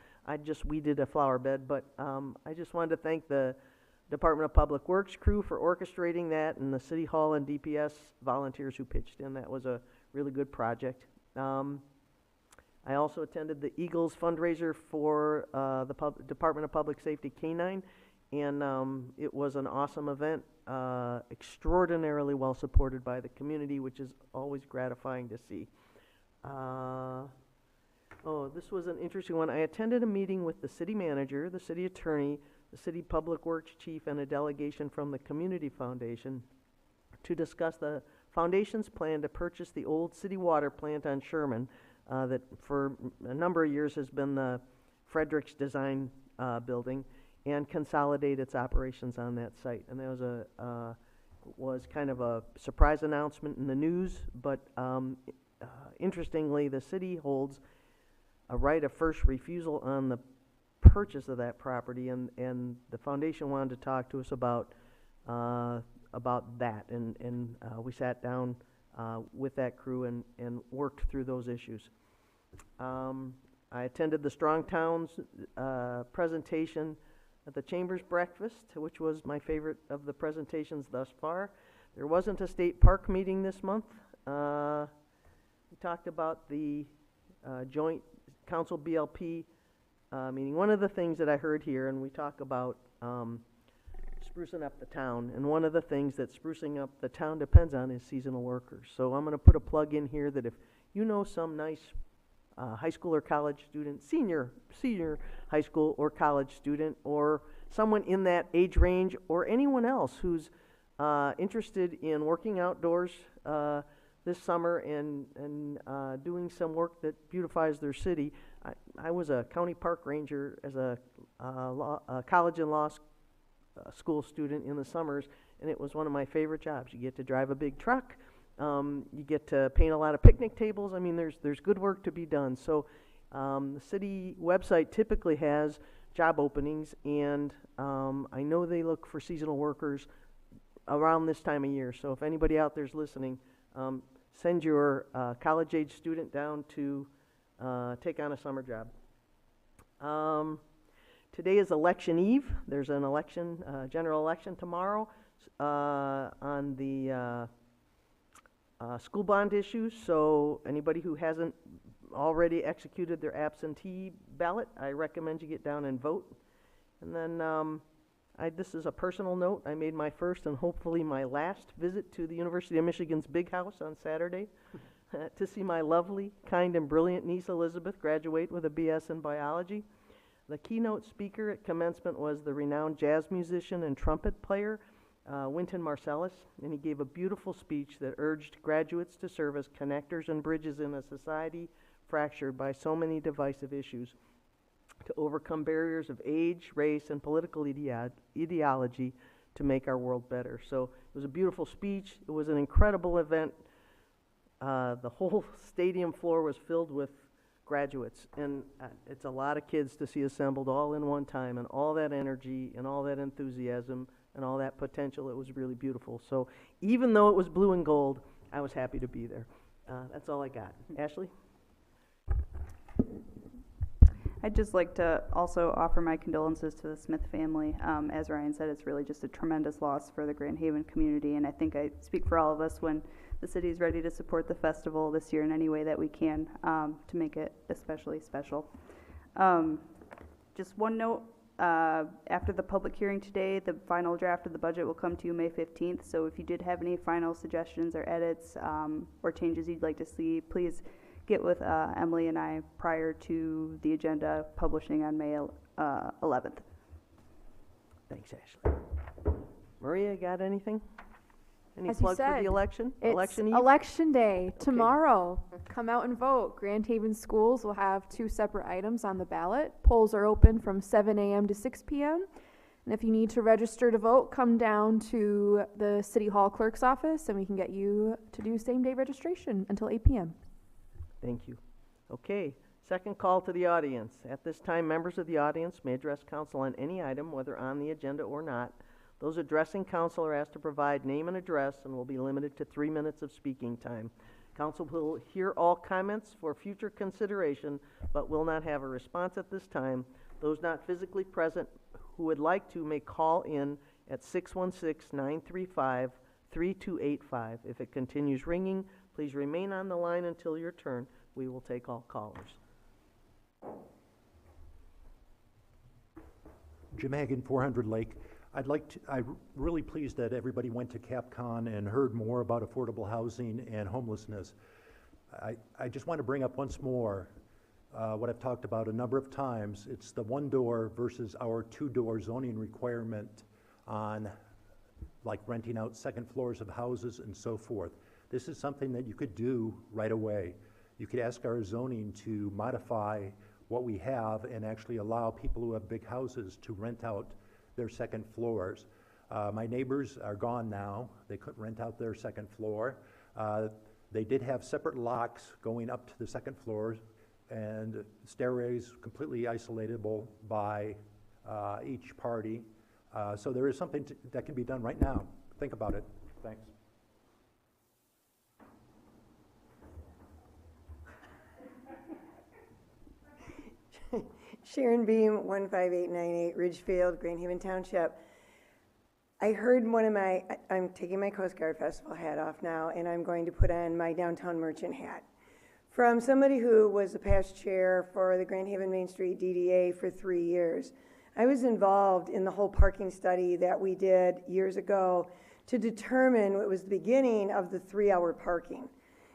We did a flower bed, but I just wanted to thank the Department of Public Works crew for orchestrating that, and the City Hall and DPS volunteers who pitched in. That was a really good project. I also attended the Eagles fundraiser for the Department of Public Safety K-9, and it was an awesome event, extraordinarily well supported by the community, which is always gratifying to see. This was an interesting one. I attended a meeting with the city manager, the city attorney, the city public works chief, and a delegation from the community foundation to discuss the foundation's plan to purchase the old city water plant on Sherman that for a number of years has been the Fredericks Design building, and consolidate its operations on that site. And that was kind of a surprise announcement in the news, but interestingly, the city holds a right of first refusal on the purchase of that property, and the foundation wanted to talk to us about that, and we sat down with that crew and worked through those issues. I attended the Strong Towns presentation at the Chamber's Breakfast, which was my favorite of the presentations thus far. There wasn't a state park meeting this month. We talked about the joint council BLP meeting. One of the things that I heard here, and we talk about sprucing up the town, and one of the things that sprucing up the town depends on is seasonal workers. So I'm going to put a plug in here that if you know some nice high school or college student, senior high school or college student, or someone in that age range, or anyone else who's interested in working outdoors this summer and doing some work that beautifies their city. I was a county park ranger as a college and law school student in the summers, and it was one of my favorite jobs. You get to drive a big truck. You get to paint a lot of picnic tables. I mean, there's good work to be done. So the city website typically has job openings, and I know they look for seasonal workers around this time of year. So if anybody out there's listening, send your college-age student down to take on a summer job. Today is election eve. There's an election, general election tomorrow on the school bond issues. So anybody who hasn't already executed their absentee ballot, I recommend you get down and vote. And then this is a personal note. I made my first and hopefully my last visit to the University of Michigan's Big House on Saturday to see my lovely, kind, and brilliant niece Elizabeth graduate with a BS in biology. The keynote speaker at commencement was the renowned jazz musician and trumpet player, Wynton Marsalis, and he gave a beautiful speech that urged graduates to serve as connectors and bridges in a society fractured by so many divisive issues, to overcome barriers of age, race, and political ideology to make our world better. So it was a beautiful speech. It was an incredible event. The whole stadium floor was filled with graduates, and it's a lot of kids to see assembled all in one time, and all that energy and all that enthusiasm and all that potential. It was really beautiful. So even though it was blue and gold, I was happy to be there. That's all I got. Ashley? I'd just like to also offer my condolences to the Smith family. As Ryan said, it's really just a tremendous loss for the Grand Haven community, and I think I speak for all of us when the city is ready to support the festival this year in any way that we can to make it especially special. Just one note, after the public hearing today, the final draft of the budget will come to you May 15th, so if you did have any final suggestions or edits or changes you'd like to see, please get with Emily and I prior to the agenda publishing on May 11th. Thanks, Ashley. Maria, got anything? Any As you plug for said, the election? It's Election eve? Election day tomorrow. Come out and vote. Grand Haven schools will have 2 separate items on the ballot. Polls are open from 7 a.m. to 6 p.m. And if you need to register to vote, come down to the City Hall clerk's office and we can get you to do same-day registration until 8 p.m. Thank you. Okay, second call to the audience. At this time, members of the audience may address council on any item, whether on the agenda or not. Those addressing council are asked to provide name and address and will be limited to 3 minutes of speaking time. Council will hear all comments for future consideration, but will not have a response at this time. Those not physically present who would like to may call in at 616-935-3285. If it continues ringing, please remain on the line until your turn. We will take all callers. Jim Hagan, 400 Lake. I'm really pleased that everybody went to CapCon and heard more about affordable housing and homelessness. I just want to bring up once more what I've talked about a number of times. It's the 1-door versus our 2-door zoning requirement on like renting out second floors of houses and so forth. This is something that you could do right away. You could ask our zoning to modify what we have and actually allow people who have big houses to rent out their second floors. My neighbors are gone now. They couldn't rent out their second floor. They did have separate locks going up to the second floors, and stairways completely isolatable by each party. So there is something that can be done right now. Think about it. Thanks. Sharon Beam, 15898 Ridgefield, Grand Haven Township. I heard I'm taking my Coast Guard Festival hat off now, and I'm going to put on my downtown merchant hat. From somebody who was the past chair for the Grand Haven Main Street DDA for 3 years, I was involved in the whole parking study that we did years ago to determine what was the beginning of the 3-hour parking.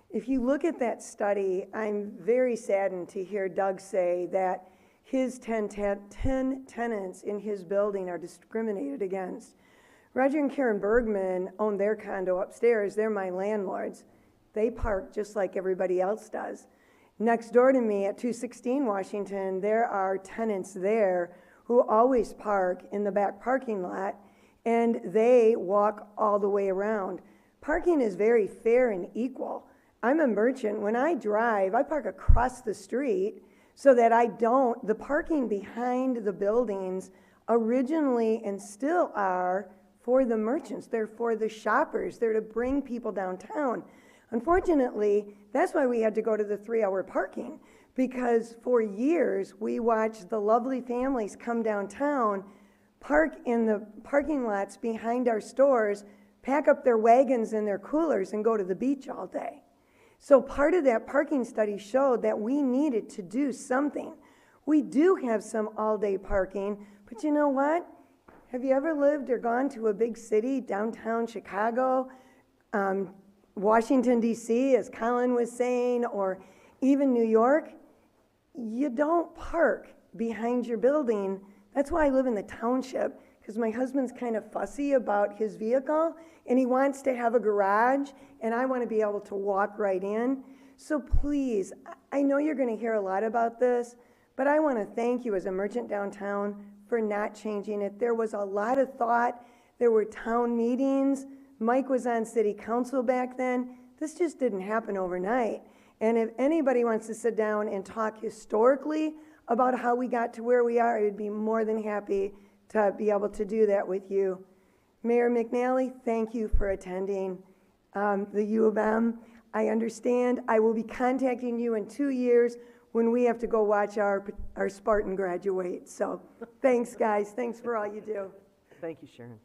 If you look at that study, I'm very saddened to hear Doug say that his 10 tenants in his building are discriminated against. Roger and Karen Bergman own their condo upstairs. They're my landlords. They park just like everybody else does. Next door to me at 216 Washington, there are tenants there who always park in the back parking lot, and they walk all the way around. Parking is very fair and equal. I'm a merchant. When I drive, I park across the street so that the parking behind the buildings originally and still are for the merchants. They're for the shoppers. They're to bring people downtown. Unfortunately, that's why we had to go to the 3-hour parking, because for years we watched the lovely families come downtown, park in the parking lots behind our stores, pack up their wagons and their coolers and go to the beach all day. So part of that parking study showed that we needed to do something. We do have some all-day parking, but you know what? Have you ever lived or gone to a big city, downtown Chicago, Washington, D.C., as Colin was saying, or even New York? You don't park behind your building. That's why I live in the township, because my husband's kind of fussy about his vehicle, and he wants to have a garage, and I want to be able to walk right in. So please, I know you're going to hear a lot about this, but I want to thank you as a merchant downtown for not changing it. There was a lot of thought. There were town meetings. Mike was on city council back then. This just didn't happen overnight. And if anybody wants to sit down and talk historically about how we got to where we are, I would be more than happy to be able to do that with you. Mayor McNally, thank you for attending the U of M. I understand. I will be contacting you in 2 years when we have to go watch our Spartan graduate. So thanks, guys. Thanks for all you do. Thank you, Sharon.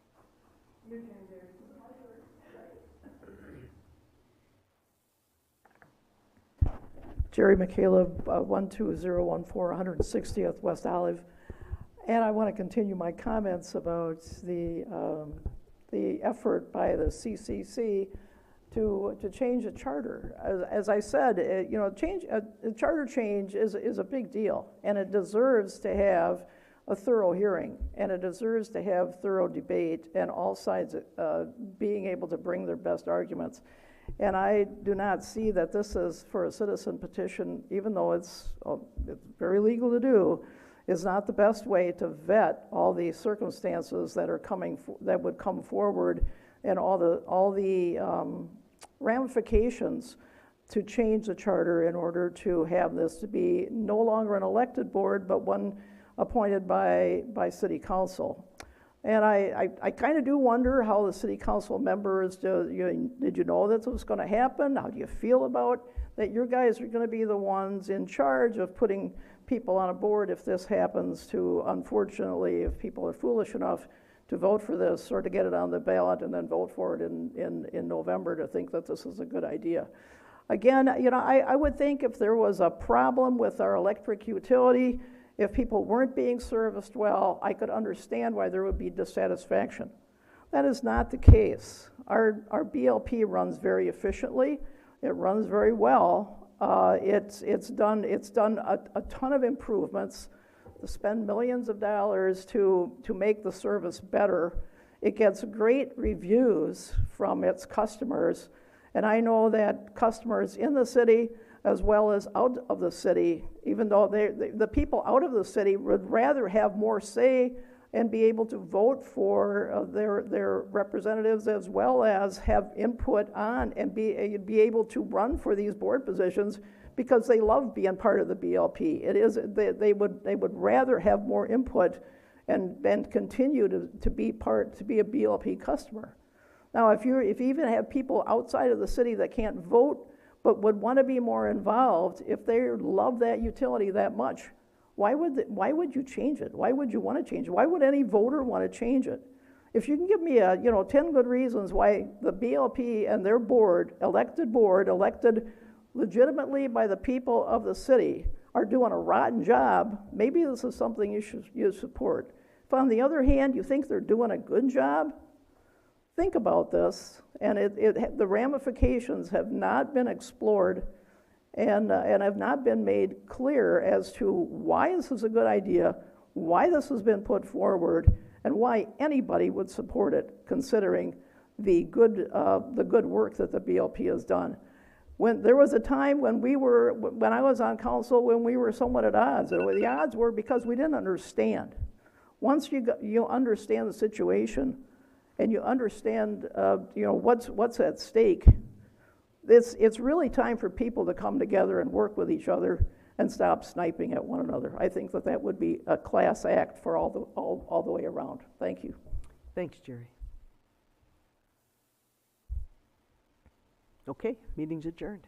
Jerry McCaleb, 12014 160th West Olive. And I want to continue my comments about the effort by the CCC to change the charter. As I said, a charter change is a big deal, and it deserves to have a thorough hearing, and it deserves to have thorough debate, and all sides being able to bring their best arguments. And I do not see that this is for a citizen petition, even though it's very legal to do, is not the best way to vet all the circumstances that are that would come forward, and all the ramifications to change the charter in order to have this to be no longer an elected board, but one appointed by city council. And I kind of do wonder how the city council members, did you know that this was going to happen? How do you feel about that your guys are going to be the ones in charge of putting people on a board if this happens to, unfortunately, if people are foolish enough to vote for this or to get it on the ballot and then vote for it in November, to think that this is a good idea. Again, I would think if there was a problem with our electric utility, if people weren't being serviced well, I could understand why there would be dissatisfaction. That is not the case. Our BLP runs very efficiently. It runs very well. It's done a ton of improvements to spend millions of dollars to make the service better. It gets great reviews from its customers, and I know that customers in the city as well as out of the city, even though the people out of the city would rather have more say and be able to vote for their representatives, as well as have input on and be able to run for these board positions, because they love being part of the BLP. It is, they would rather have more input and continue to be a BLP customer. Now, if you even have people outside of the city that can't vote but would want to be more involved, if they love that utility that much, why would you change it? Why would you want to change it? Why would any voter want to change it? If you can give me 10 good reasons why the BLP and their board, elected legitimately by the people of the city, are doing a rotten job, maybe this is something you support. If on the other hand you think they're doing a good job, think about this, and the ramifications have not been explored and have not been made clear as to why this is a good idea, why this has been put forward, and why anybody would support it, considering the good work that the BLP has done. When there was a time when I was on council, when we were somewhat at odds, and the odds were because we didn't understand. Once you understand the situation, and you understand what's at stake, it's really time for people to come together and work with each other and stop sniping at one another. I think that would be a class act for all the way around. Thank you. Thanks, Jerry. Okay, meeting's adjourned.